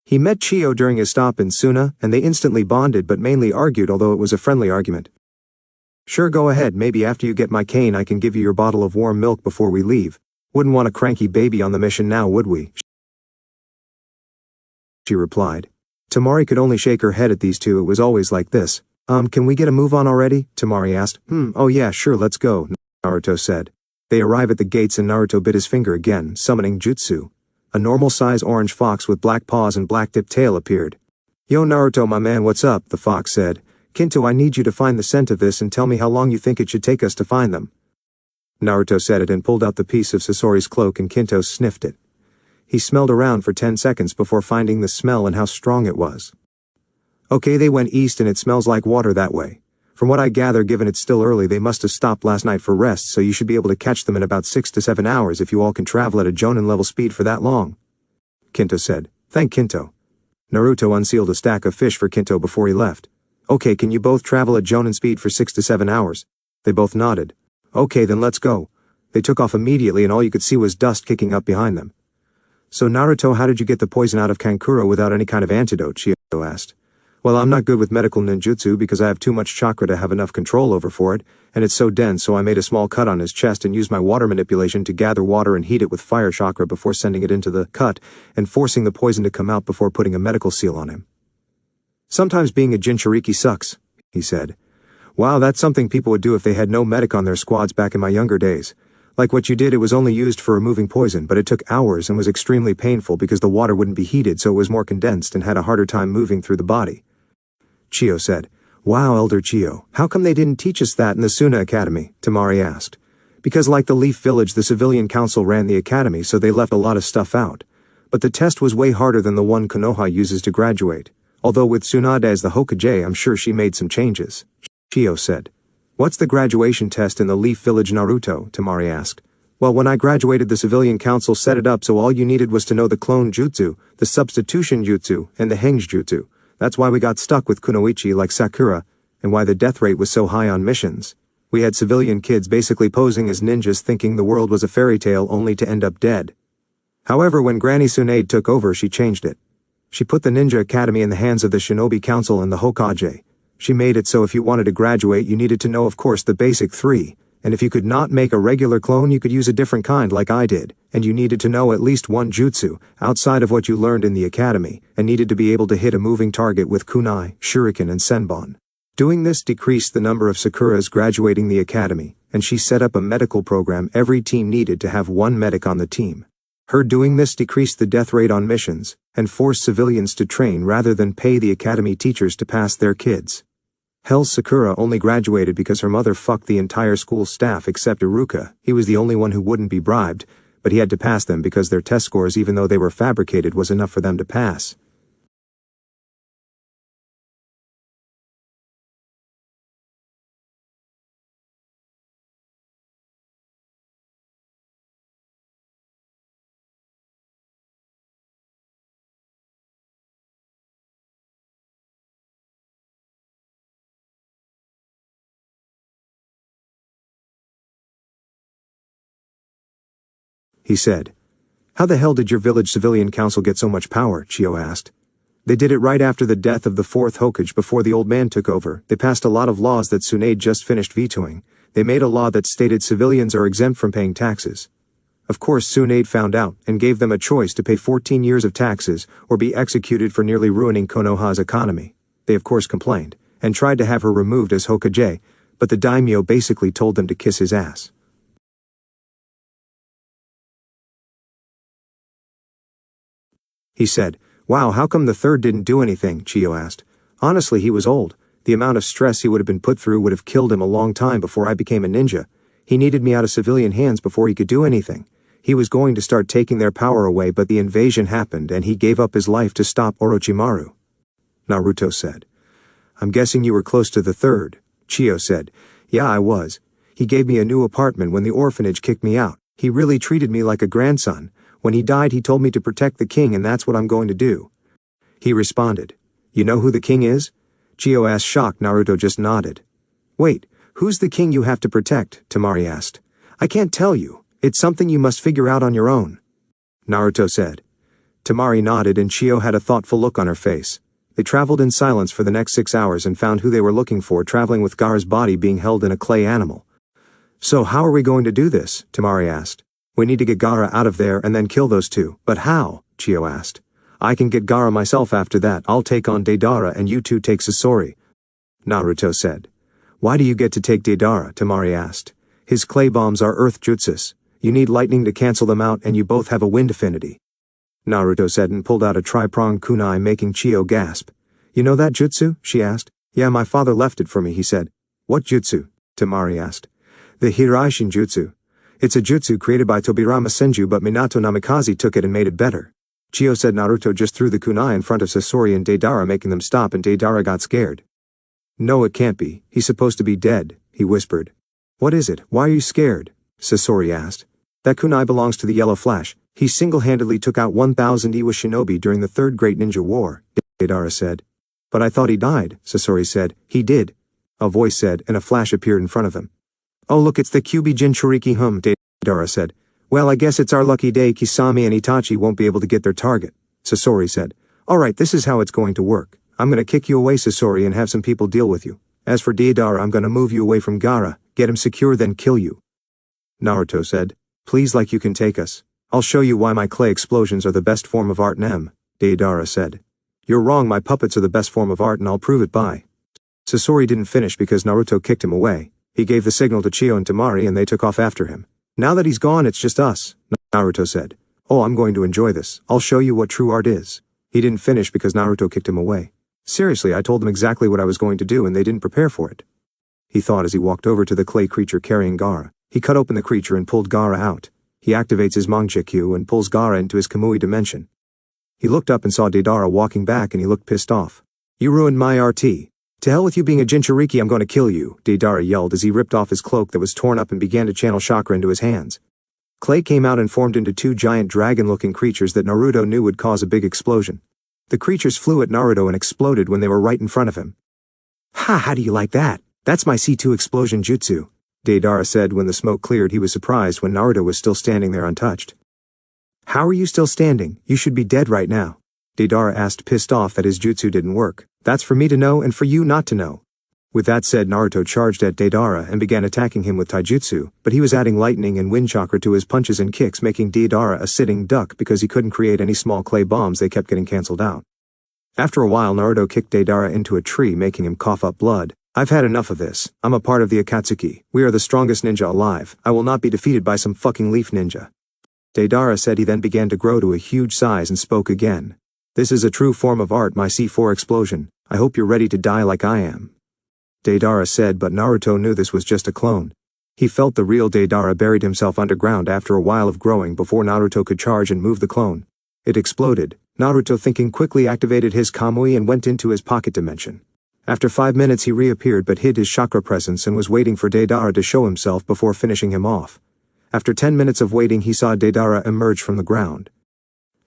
He met Chiyo during his stop in Suna, and they instantly bonded but mainly argued, although it was a friendly argument. Sure, go ahead. Maybe after you get my cane I can give you your bottle of warm milk before we leave. Wouldn't want a cranky baby on the mission now, would we? She replied. Temari could only shake her head at these two. It was always like this. Can we get a move on already? Temari asked. Oh yeah, sure, let's go, Naruto said. They arrive at the gates and Naruto bit his finger again, summoning jutsu. A normal-size orange fox with black paws and black-tipped tail appeared. Yo Naruto, my man, what's up? The fox said. Kinto, I need you to find the scent of this and tell me how long you think it should take us to find them. Naruto said it and pulled out the piece of Sasori's cloak, and Kinto sniffed it. He smelled around for 10 seconds before finding the smell and how strong it was. Okay, they went east and it smells like water that way. From what I gather, given it's still early, they must have stopped last night for rest, so you should be able to catch them in about 6 to 7 hours if you all can travel at a Jonin level speed for that long. Kinto said. Thank Kinto. Naruto unsealed a stack of fish for Kinto before he left. Okay, can you both travel at Jonin speed for 6 to 7 hours? They both nodded. Okay, then let's go. They took off immediately and all you could see was dust kicking up behind them. So Naruto, how did you get the poison out of Kankuro without any kind of antidote? Chiyo asked. Well, I'm not good with medical ninjutsu because I have too much chakra to have enough control over for it, and it's so dense, so I made a small cut on his chest and used my water manipulation to gather water and heat it with fire chakra before sending it into the cut and forcing the poison to come out before putting a medical seal on him. Sometimes being a Jinchuriki sucks, he said. Wow, that's something people would do if they had no medic on their squads back in my younger days. Like what you did, it was only used for removing poison, but it took hours and was extremely painful because the water wouldn't be heated, so it was more condensed and had a harder time moving through the body. Chiyo said. Wow, Elder Chiyo, how come they didn't teach us that in the Suna Academy? Temari asked. Because like the Leaf Village, the civilian council ran the academy, so they left a lot of stuff out. But the test was way harder than the one Konoha uses to graduate. Although with Tsunade as the Hokage, I'm sure she made some changes. Chiyo said. What's the graduation test in the Leaf Village, Naruto? Temari asked. Well, when I graduated, the civilian council set it up so all you needed was to know the clone jutsu, the substitution jutsu, and the henge jutsu. That's why we got stuck with kunoichi like Sakura, and why the death rate was so high on missions. We had civilian kids basically posing as ninjas thinking the world was a fairy tale only to end up dead. However, when Granny Tsunade took over, she changed it. She put the ninja academy in the hands of the shinobi council and the Hokage. She made it so if you wanted to graduate, you needed to know, of course, the basic three. And if you could not make a regular clone, you could use a different kind like I did, and you needed to know at least one jutsu, outside of what you learned in the academy, and needed to be able to hit a moving target with kunai, shuriken and senbon. Doing this decreased the number of Sakuras graduating the academy, and she set up a medical program. Every team needed to have one medic on the team. Her doing this decreased the death rate on missions, and forced civilians to train rather than pay the academy teachers to pass their kids. Hell's Sakura only graduated because her mother fucked the entire school staff except Iruka. He was the only one who wouldn't be bribed, but he had to pass them because their test scores, even though they were fabricated, was enough for them to pass. He said. How the hell did your village civilian council get so much power? Chiyo asked. They did it right after the death of the fourth Hokage before the old man took over. They passed a lot of laws that Tsunade just finished vetoing. They made a law that stated civilians are exempt from paying taxes. Of course Tsunade found out and gave them a choice to pay 14 years of taxes or be executed for nearly ruining Konoha's economy. They of course complained and tried to have her removed as Hokage, but the daimyo basically told them to kiss his ass. He said, Wow, how come the third didn't do anything? Chiyo asked. Honestly, he was old. The amount of stress he would have been put through would have killed him a long time before I became a ninja. He needed me out of civilian hands before he could do anything. He was going to start taking their power away, but the invasion happened and he gave up his life to stop Orochimaru. Naruto said. I'm guessing you were close to the third. Chiyo said. Yeah, I was. He gave me a new apartment when the orphanage kicked me out. He really treated me like a grandson. When he died, he told me to protect the king, and that's what I'm going to do. He responded. You know who the king is? Chiyo asked, shocked. Naruto just nodded. Wait, who's the king you have to protect? Temari asked. I can't tell you. It's something you must figure out on your own. Naruto said. Temari nodded and Chiyo had a thoughtful look on her face. They traveled in silence for the next 6 hours and found who they were looking for, traveling with Gaara's body being held in a clay animal. So how are we going to do this? Temari asked. We need to get Gaara out of there and then kill those two. But how? Chiyo asked. I can get Gaara myself after that. I'll take on Deidara and you two take Sasori. Naruto said. Why do you get to take Deidara? Temari asked. His clay bombs are earth jutsus. You need lightning to cancel them out and you both have a wind affinity. Naruto said and pulled out a tri-pronged kunai, making Chiyo gasp. You know that jutsu? She asked. Yeah, my father left it for me, he said. What jutsu? Temari asked. The Hiraishin jutsu. It's a jutsu created by Tobirama Senju, but Minato Namikaze took it and made it better. Chiyo said. Naruto just threw the kunai in front of Sasori and Deidara, making them stop, and Deidara got scared. No, it can't be. He's supposed to be dead, he whispered. What is it? Why are you scared? Sasori asked. That kunai belongs to the Yellow Flash. He single-handedly took out 1,000 Iwa shinobi during the Third Great Ninja War, Deidara said. But I thought he died, Sasori said. He did. A voice said, and a flash appeared in front of him. Oh look, it's the Kyuubi Jinchuriki Deidara said. Well, I guess it's our lucky day. Kisame and Itachi won't be able to get their target, Sasori said. Alright, this is how it's going to work. I'm gonna kick you away, Sasori, and have some people deal with you. As for Deidara, I'm gonna move you away from Gaara, get him secure, then kill you. Naruto said. Please, like you can take us. I'll show you why my clay explosions are the best form of art. Deidara said. You're wrong, my puppets are the best form of art and I'll prove it by. Sasori didn't finish because Naruto kicked him away. He gave the signal to Chiyo and Temari and they took off after him. Now that he's gone, it's just us, Naruto said. Oh, I'm going to enjoy this. I'll show you what true art is. He didn't finish because Naruto kicked him away. Seriously, I told them exactly what I was going to do and they didn't prepare for it. He thought as he walked over to the clay creature carrying Gaara. He cut open the creature and pulled Gaara out. He activates his Mangekyou and pulls Gaara into his Kamui dimension. He looked up and saw Deidara walking back and he looked pissed off. "You ruined my RT. To hell with you being a Jinchuriki, I'm going to kill you," Deidara yelled as he ripped off his cloak that was torn up and began to channel chakra into his hands. Clay came out and formed into two giant dragon-looking creatures that Naruto knew would cause a big explosion. The creatures flew at Naruto and exploded when they were right in front of him. "Ha, how do you like that? That's my C2 explosion jutsu," Deidara said when the smoke cleared. He was surprised when Naruto was still standing there untouched. "How are you still standing? You should be dead right now," Deidara asked, pissed off that his jutsu didn't work. "That's for me to know and for you not to know." With that said, Naruto charged at Deidara and began attacking him with taijutsu, but he was adding lightning and wind chakra to his punches and kicks, making Deidara a sitting duck because he couldn't create any small clay bombs. They kept getting cancelled out. After a while, Naruto kicked Deidara into a tree, making him cough up blood. "I've had enough of this. I'm a part of the Akatsuki. We are the strongest ninja alive. I will not be defeated by some fucking leaf ninja," Deidara said. He then began to grow to a huge size and spoke again. "This is a true form of art, my C4 explosion. I hope you're ready to die like I am," Deidara said, but Naruto knew this was just a clone. He felt the real Deidara buried himself underground after a while of growing before Naruto could charge and move the clone. It exploded. Naruto, thinking quickly, activated his Kamui and went into his pocket dimension. After 5 minutes he reappeared but hid his chakra presence and was waiting for Deidara to show himself before finishing him off. After 10 minutes of waiting he saw Deidara emerge from the ground.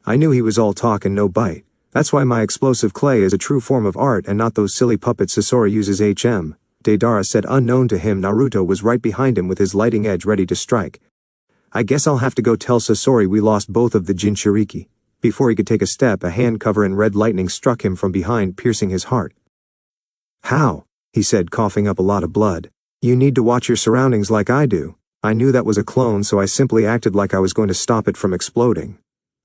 "I knew he was all talk and no bite. That's why my explosive clay is a true form of art and not those silly puppets Sasori uses," Deidara said. Unknown to him, Naruto was right behind him with his lighting edge ready to strike. "I guess I'll have to go tell Sasori we lost both of the Jinchuriki." Before he could take a step, a hand cover in red lightning struck him from behind, piercing his heart. "How?" he said, coughing up a lot of blood. "You need to watch your surroundings like I do. I knew that was a clone, so I simply acted like I was going to stop it from exploding.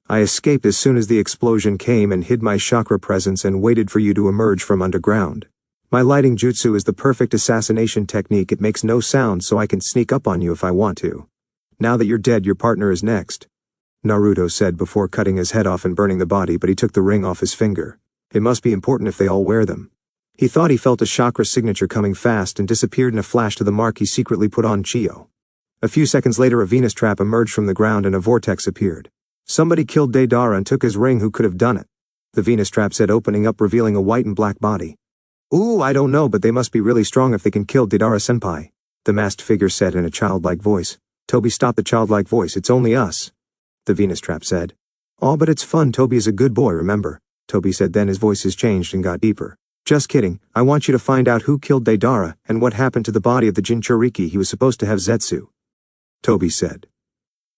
I escaped as soon as the explosion came and hid my chakra presence and waited for you to emerge from underground. My lighting jutsu is the perfect assassination technique. It makes no sound so I can sneak up on you if I want to. Now that you're dead, your partner is next," Naruto said before cutting his head off and burning the body, but he took the ring off his finger. It must be important if they all wear them. He thought he felt a chakra signature coming fast and disappeared in a flash to the mark he secretly put on Chiyo. A few seconds later a Venus trap emerged from the ground and a vortex appeared. "Somebody killed Deidara and took his ring. Who could have done it?" the Venus trap said, opening up, revealing a white and black body. "Ooh, I don't know, but they must be really strong if they can kill Deidara-senpai," the masked figure said in a childlike voice. "Toby, stop the childlike voice. It's only us," the Venus trap said. "Oh, but it's fun. Toby is a good boy, remember?" Toby said. Then his voices changed and got deeper. "Just kidding. I want you to find out who killed Deidara and what happened to the body of the Jinchuriki. He was supposed to have Zetsu," Toby said.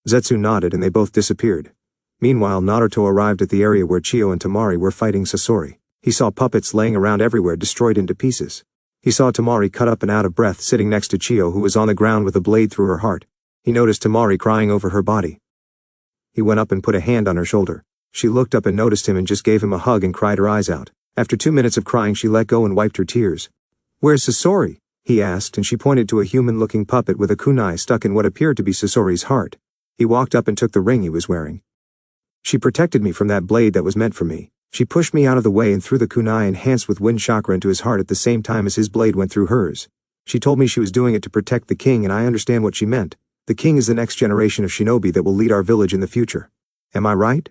Zetsu nodded and they both disappeared. Meanwhile, Naruto arrived at the area where Chiyo and Temari were fighting Sasori. He saw puppets laying around everywhere, destroyed into pieces. He saw Temari cut up and out of breath sitting next to Chiyo, who was on the ground with a blade through her heart. He noticed Temari crying over her body. He went up and put a hand on her shoulder. She looked up and noticed him and just gave him a hug and cried her eyes out. After 2 minutes of crying she let go and wiped her tears. "Where's Sasori?" he asked, and she pointed to a human-looking puppet with a kunai stuck in what appeared to be Sasori's heart. He walked up and took the ring he was wearing. "She protected me from that blade that was meant for me. She pushed me out of the way and threw the kunai enhanced with wind chakra into his heart at the same time as his blade went through hers. She told me she was doing it to protect the king, and I understand what she meant. The king is the next generation of shinobi that will lead our village in the future. Am I right?"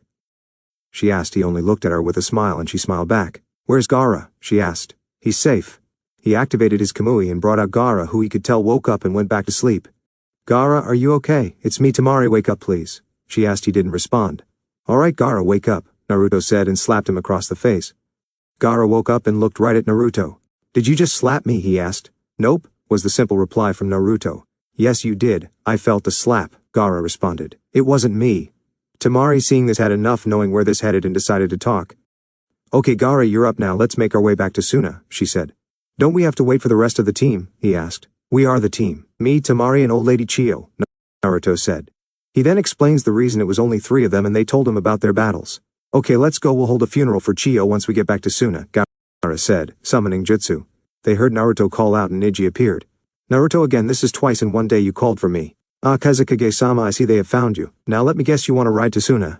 she asked. He only looked at her with a smile and she smiled back. "Where's Gaara?" she asked. "He's safe." He activated his Kamui and brought out Gaara, who he could tell woke up and went back to sleep. "Gaara, are you okay? It's me, Temari. Wake up, please," she asked. He didn't respond. "All right, Gaara, wake up," Naruto said and slapped him across the face. Gaara woke up and looked right at Naruto. "Did you just slap me?" he asked. "Nope," was the simple reply from Naruto. "Yes, you did. I felt the slap," Gaara responded. "It wasn't me." Temari, seeing this, had enough knowing where this headed and decided to talk. "Okay, Gaara, you're up now. Let's make our way back to Suna," she said. "Don't we have to wait for the rest of the team?" he asked. "We are the team. Me, Temari, and old lady Chiyo," Naruto said. He then explains the reason it was only 3 of them and they told him about their battles. "Okay, let's go. We'll hold a funeral for Chiyo once we get back to Suna," Gaara said, summoning jutsu. They heard Naruto call out and Niji appeared. "Naruto, again, this is twice in one day you called for me." "Ah, Kazekage-sama, I see they have found you. Now let me guess, you want to ride to Suna?"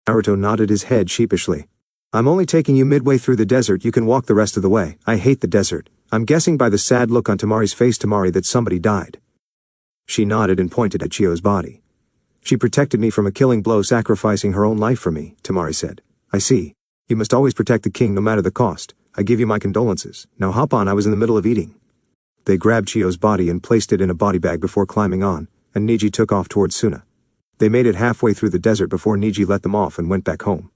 Naruto nodded his head sheepishly. "I'm only taking you midway through the desert. You can walk the rest of the way. I hate the desert." I'm guessing by the sad look on Temari's face, Temari, that somebody died. She nodded and pointed at Chiyo's body. She protected me from a killing blow, sacrificing her own life for me, Temari said. I see. You must always protect the king no matter the cost. I give you my condolences. Now hop on, I was in the middle of eating. They grabbed Chiyo's body and placed it in a body bag before climbing on, and Niji took off towards Suna. They made it halfway through the desert before Niji let them off and went back home.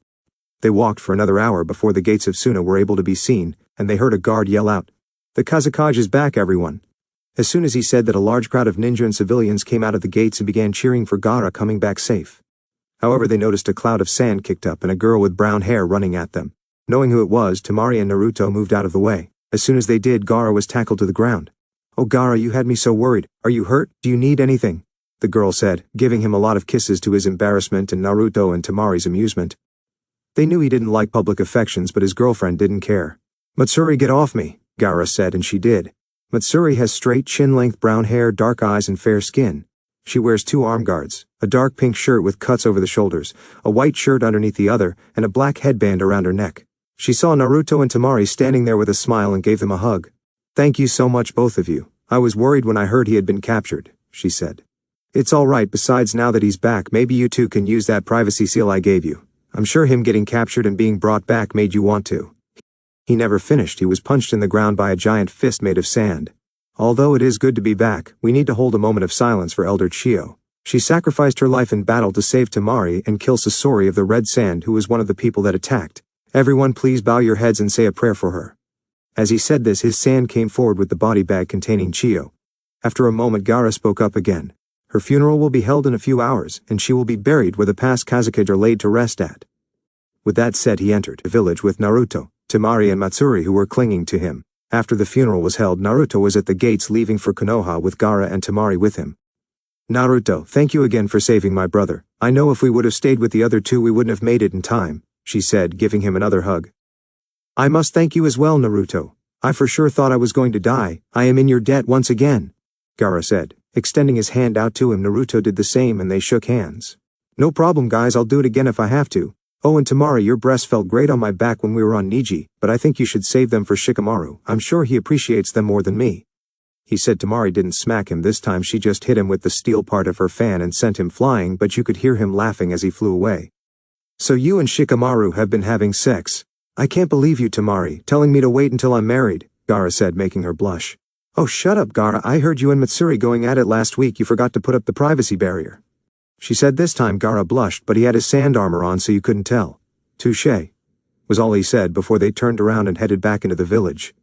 They walked for another hour before the gates of Suna were able to be seen, and they heard a guard yell out, "The Kazakage is back, everyone." As soon as he said that, a large crowd of ninja and civilians came out of the gates and began cheering for Gaara coming back safe. However, they noticed a cloud of sand kicked up and a girl with brown hair running at them. Knowing who it was, Temari and Naruto moved out of the way. As soon as they did, Gaara was tackled to the ground. "Oh Gaara, you had me so worried. Are you hurt? Do you need anything?" the girl said, giving him a lot of kisses to his embarrassment and Naruto and Temari's amusement. They knew he didn't like public affections, but his girlfriend didn't care. "Matsuri, get off me," Gaara said, and she did. Matsuri has straight chin-length brown hair, dark eyes, and fair skin. She wears 2 arm guards, a dark pink shirt with cuts over the shoulders, a white shirt underneath the other, and a black headband around her neck. She saw Naruto and Temari standing there with a smile and gave them a hug. "Thank you so much, both of you. I was worried when I heard he had been captured," she said. "It's all right, besides now that he's back, maybe you two can use that privacy seal I gave you. I'm sure him getting captured and being brought back made you want to." He never finished. He was punched in the ground by a giant fist made of sand. "Although it is good to be back, we need to hold a moment of silence for Elder Chiyo. She sacrificed her life in battle to save Temari and kill Sasori of the Red Sand, who was one of the people that attacked. Everyone please bow your heads and say a prayer for her." As he said this, his sand came forward with the body bag containing Chiyo. After a moment, Gaara spoke up again. "Her funeral will be held in a few hours, and she will be buried where the past Kazakage are laid to rest at." With that said, he entered the village with Naruto, Temari and Matsuri, who were clinging to him. After the funeral was held, Naruto was at the gates leaving for Konoha with Gaara and Temari with him. "Naruto, thank you again for saving my brother. I know if we would have stayed with the other two we wouldn't have made it in time," she said, giving him another hug. "I must thank you as well, Naruto. I for sure thought I was going to die. I am in your debt once again," Gaara said. Extending his hand out to him, Naruto did the same and they shook hands. "No problem, guys, I'll do it again if I have to. Oh, and Temari, your breasts felt great on my back when we were on Niji, but I think you should save them for Shikamaru. I'm sure he appreciates them more than me." He said Temari didn't smack him this time, she just hit him with the steel part of her fan and sent him flying, but you could hear him laughing as he flew away. "So you and Shikamaru have been having sex? I can't believe you, Temari, telling me to wait until I'm married," Gaara said, making her blush. "Oh, shut up, Gaara, I heard you and Matsuri going at it last week. You forgot to put up the privacy barrier," she said. This time Gaara blushed, but he had his sand armor on so you couldn't tell. "Touché," was all he said before they turned around and headed back into the village.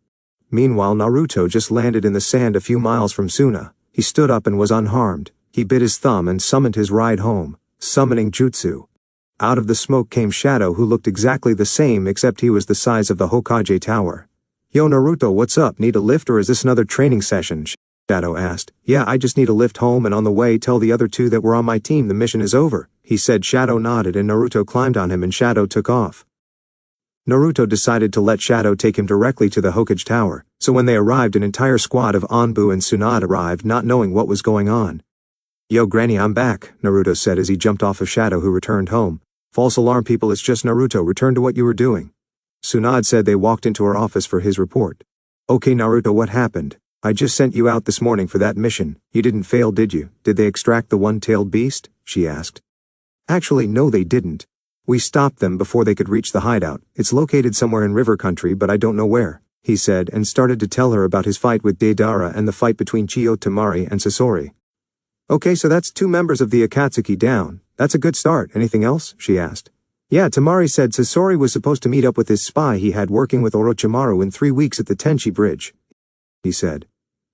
Meanwhile, Naruto just landed in the sand a few miles from Suna. He stood up and was unharmed. He bit his thumb and summoned his ride home, summoning jutsu. Out of the smoke came Shadow, who looked exactly the same except he was the size of the Hokage Tower. "Yo Naruto, what's up? Need a lift or is this another training session?" Shadow asked. "Yeah, I just need a lift home, and on the way tell the other two that we're on my team, the mission is over," he said. Shadow nodded and Naruto climbed on him and Shadow took off. Naruto decided to let Shadow take him directly to the Hokage Tower, so when they arrived an entire squad of Anbu and Tsunade arrived, not knowing what was going on. "Yo Granny, I'm back," Naruto said as he jumped off of Shadow, who returned home. "False alarm, people, it's just Naruto, return to what you were doing." Tsunade said. They walked into her office for his report. "Okay Naruto, what happened? I just sent you out this morning for that mission. You didn't fail, did you? Did they extract the one-tailed beast?" she asked. "Actually, no, they didn't. We stopped them before they could reach the hideout. It's located somewhere in river country, but I don't know where," he said, and started to tell her about his fight with Deidara and the fight between Chiyo, Temari, and Sasori. "Okay, so that's 2 members of the Akatsuki down. That's a good start. Anything else?" she asked. "Yeah, Temari said Sasori was supposed to meet up with his spy he had working with Orochimaru in 3 weeks at the Tenchi Bridge," he said.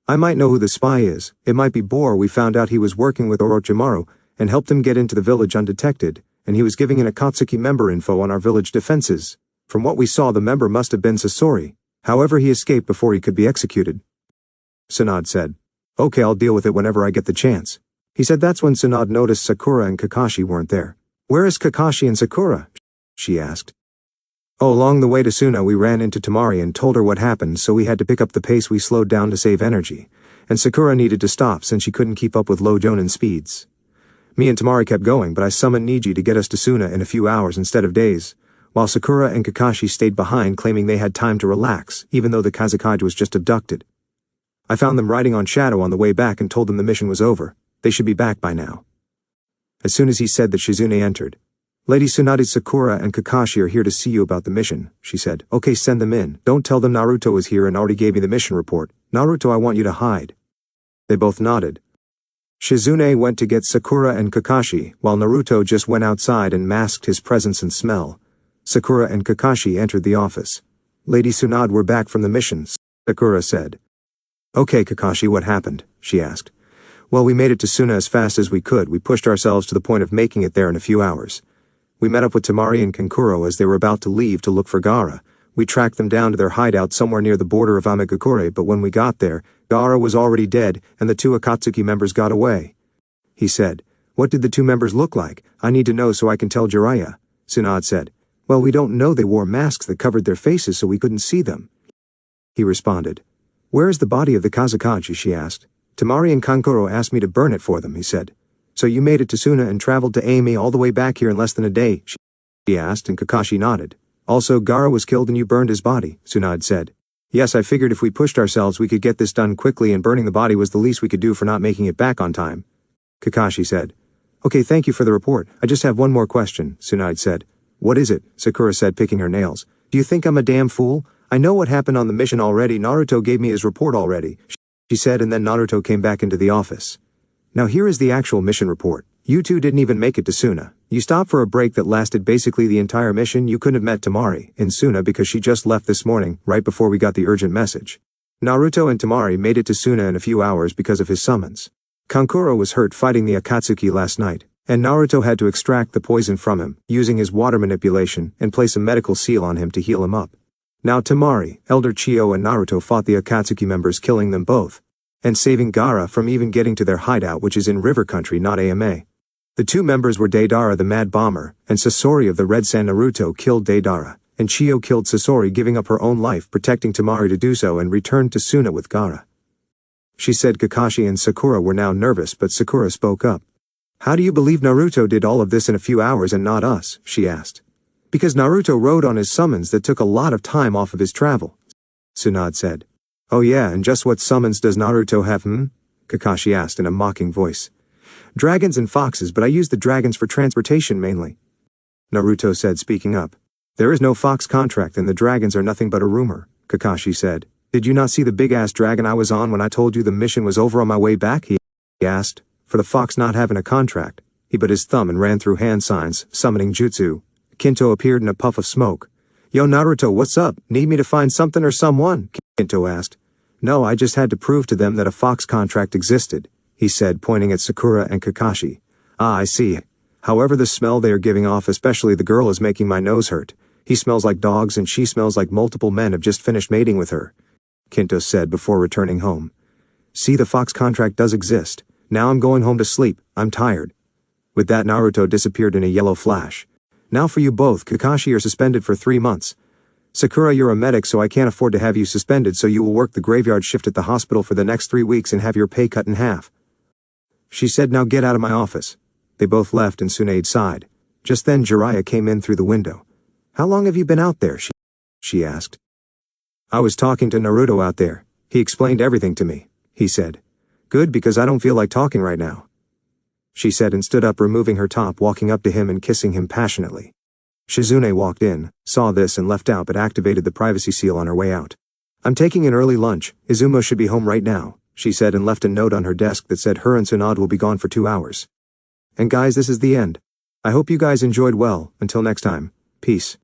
"I might know who the spy is. It might be Bor. We found out he was working with Orochimaru and helped him get into the village undetected, and he was giving an Akatsuki member info on our village defenses. From what we saw, the member must have been Sasori. However, he escaped before he could be executed," Tsunade said. "Okay, I'll deal with it whenever I get the chance," he said. That's when Tsunade noticed Sakura and Kakashi weren't there. "Where is Kakashi and Sakura?" she asked. "Oh, along the way to Suna we ran into Temari and told her what happened, so we had to pick up the pace. We slowed down to save energy, and Sakura needed to stop since she couldn't keep up with low Jonin speeds. Me and Temari kept going, but I summoned Niji to get us to Suna in a few hours instead of days, while Sakura and Kakashi stayed behind, claiming they had time to relax, even though the Kazakage was just abducted. I found them riding on Shadow on the way back and told them the mission was over. They should be back by now. As soon as he said that, Shizune entered. Lady Tsunade, Sakura and Kakashi are here to see you about the mission, she said. Okay, send them in. Don't tell them Naruto is here and already gave me the mission report. Naruto, I want you to hide. They both nodded. Shizune went to get Sakura and Kakashi, while Naruto just went outside and masked his presence and smell. Sakura and Kakashi entered the office. Lady Tsunade, we're back from the mission, Sakura said. Okay, Kakashi, what happened? She asked. Well, we made it to Suna as fast as we could. We pushed ourselves to the point of making it there in a few hours. We met up with Temari and Kankuro as they were about to leave to look for Gaara. We tracked them down to their hideout somewhere near the border of Amigakure, but when we got there, Gaara was already dead and the two Akatsuki members got away. He said, What did the two members look like? I need to know so I can tell Jiraiya. Tsunade said, Well, we don't know. They wore masks that covered their faces so we couldn't see them. He responded. Where is the body of the Kazakaji? She asked. Temari and Kankuro asked me to burn it for them, he said. So you made it to Suna and traveled to Amy all the way back here in less than a day, she asked, and Kakashi nodded. Also, Gaara was killed and you burned his body, Tsunade said. Yes, I figured if we pushed ourselves we could get this done quickly, and burning the body was the least we could do for not making it back on time. Kakashi said. Okay, thank you for the report. I just have one more question, Tsunade said. What is it? Sakura said, picking her nails. Do you think I'm a damn fool? I know what happened on the mission already. Naruto gave me his report already, she said, and then Naruto came back into the office. Now here is the actual mission report. You two didn't even make it to Suna. You stopped for a break that lasted basically the entire mission. You couldn't have met Temari in Suna because she just left this morning, right before we got the urgent message. Naruto and Temari made it to Suna in a few hours because of his summons. Kankuro was hurt fighting the Akatsuki last night, and Naruto had to extract the poison from him, using his water manipulation, and place a medical seal on him to heal him up. Now Temari, Elder Chiyo and Naruto fought the Akatsuki members, killing them both, and saving Gaara from even getting to their hideout, which is in River Country, not AMA. The two members were Deidara the Mad Bomber, and Sasori of the Red Sand. Naruto killed Deidara, and Chiyo killed Sasori, giving up her own life protecting Temari to do so, and returned to Suna with Gaara. She said Kakashi and Sakura were now nervous, but Sakura spoke up. How do you believe Naruto did all of this in a few hours and not us? She asked. Because Naruto rode on his summons that took a lot of time off of his travel, Tsunade said. Oh yeah, and just what summons does Naruto have, Kakashi asked in a mocking voice. Dragons and foxes, but I use the dragons for transportation mainly, Naruto said, speaking up. There is no fox contract and the dragons are nothing but a rumor, Kakashi said. Did you not see the big-ass dragon I was on when I told you the mission was over on my way back? He asked. For the fox not having a contract, he bit his thumb and ran through hand signs, summoning jutsu. Kinto appeared in a puff of smoke. Yo Naruto, what's up? Need me to find something or someone? Kinto asked. No, I just had to prove to them that a fox contract existed, he said, pointing at Sakura and Kakashi. Ah, I see. However, the smell they are giving off, especially the girl, is making my nose hurt. He smells like dogs and she smells like multiple men have just finished mating with her, Kinto said before returning home. See, the fox contract does exist. Now I'm going home to sleep. I'm tired. With that, Naruto disappeared in a yellow flash. Now for you both, Kakashi, you're suspended for 3 months. Sakura, you're a medic, so I can't afford to have you suspended, so you will work the graveyard shift at the hospital for the next 3 weeks and have your pay cut in half. She said, now get out of my office. They both left and Tsunade sighed. Just then Jiraiya came in through the window. How long have you been out there? She asked. I was talking to Naruto out there. He explained everything to me, he said. Good, because I don't feel like talking right now, she said, and stood up, removing her top, walking up to him and kissing him passionately. Shizune walked in, saw this and left out, but activated the privacy seal on her way out. I'm taking an early lunch. Izumo should be home right now, she said, and left a note on her desk that said her and Tsunade will be gone for 2 hours. And guys, this is the end. I hope you guys enjoyed well. Until next time. Peace.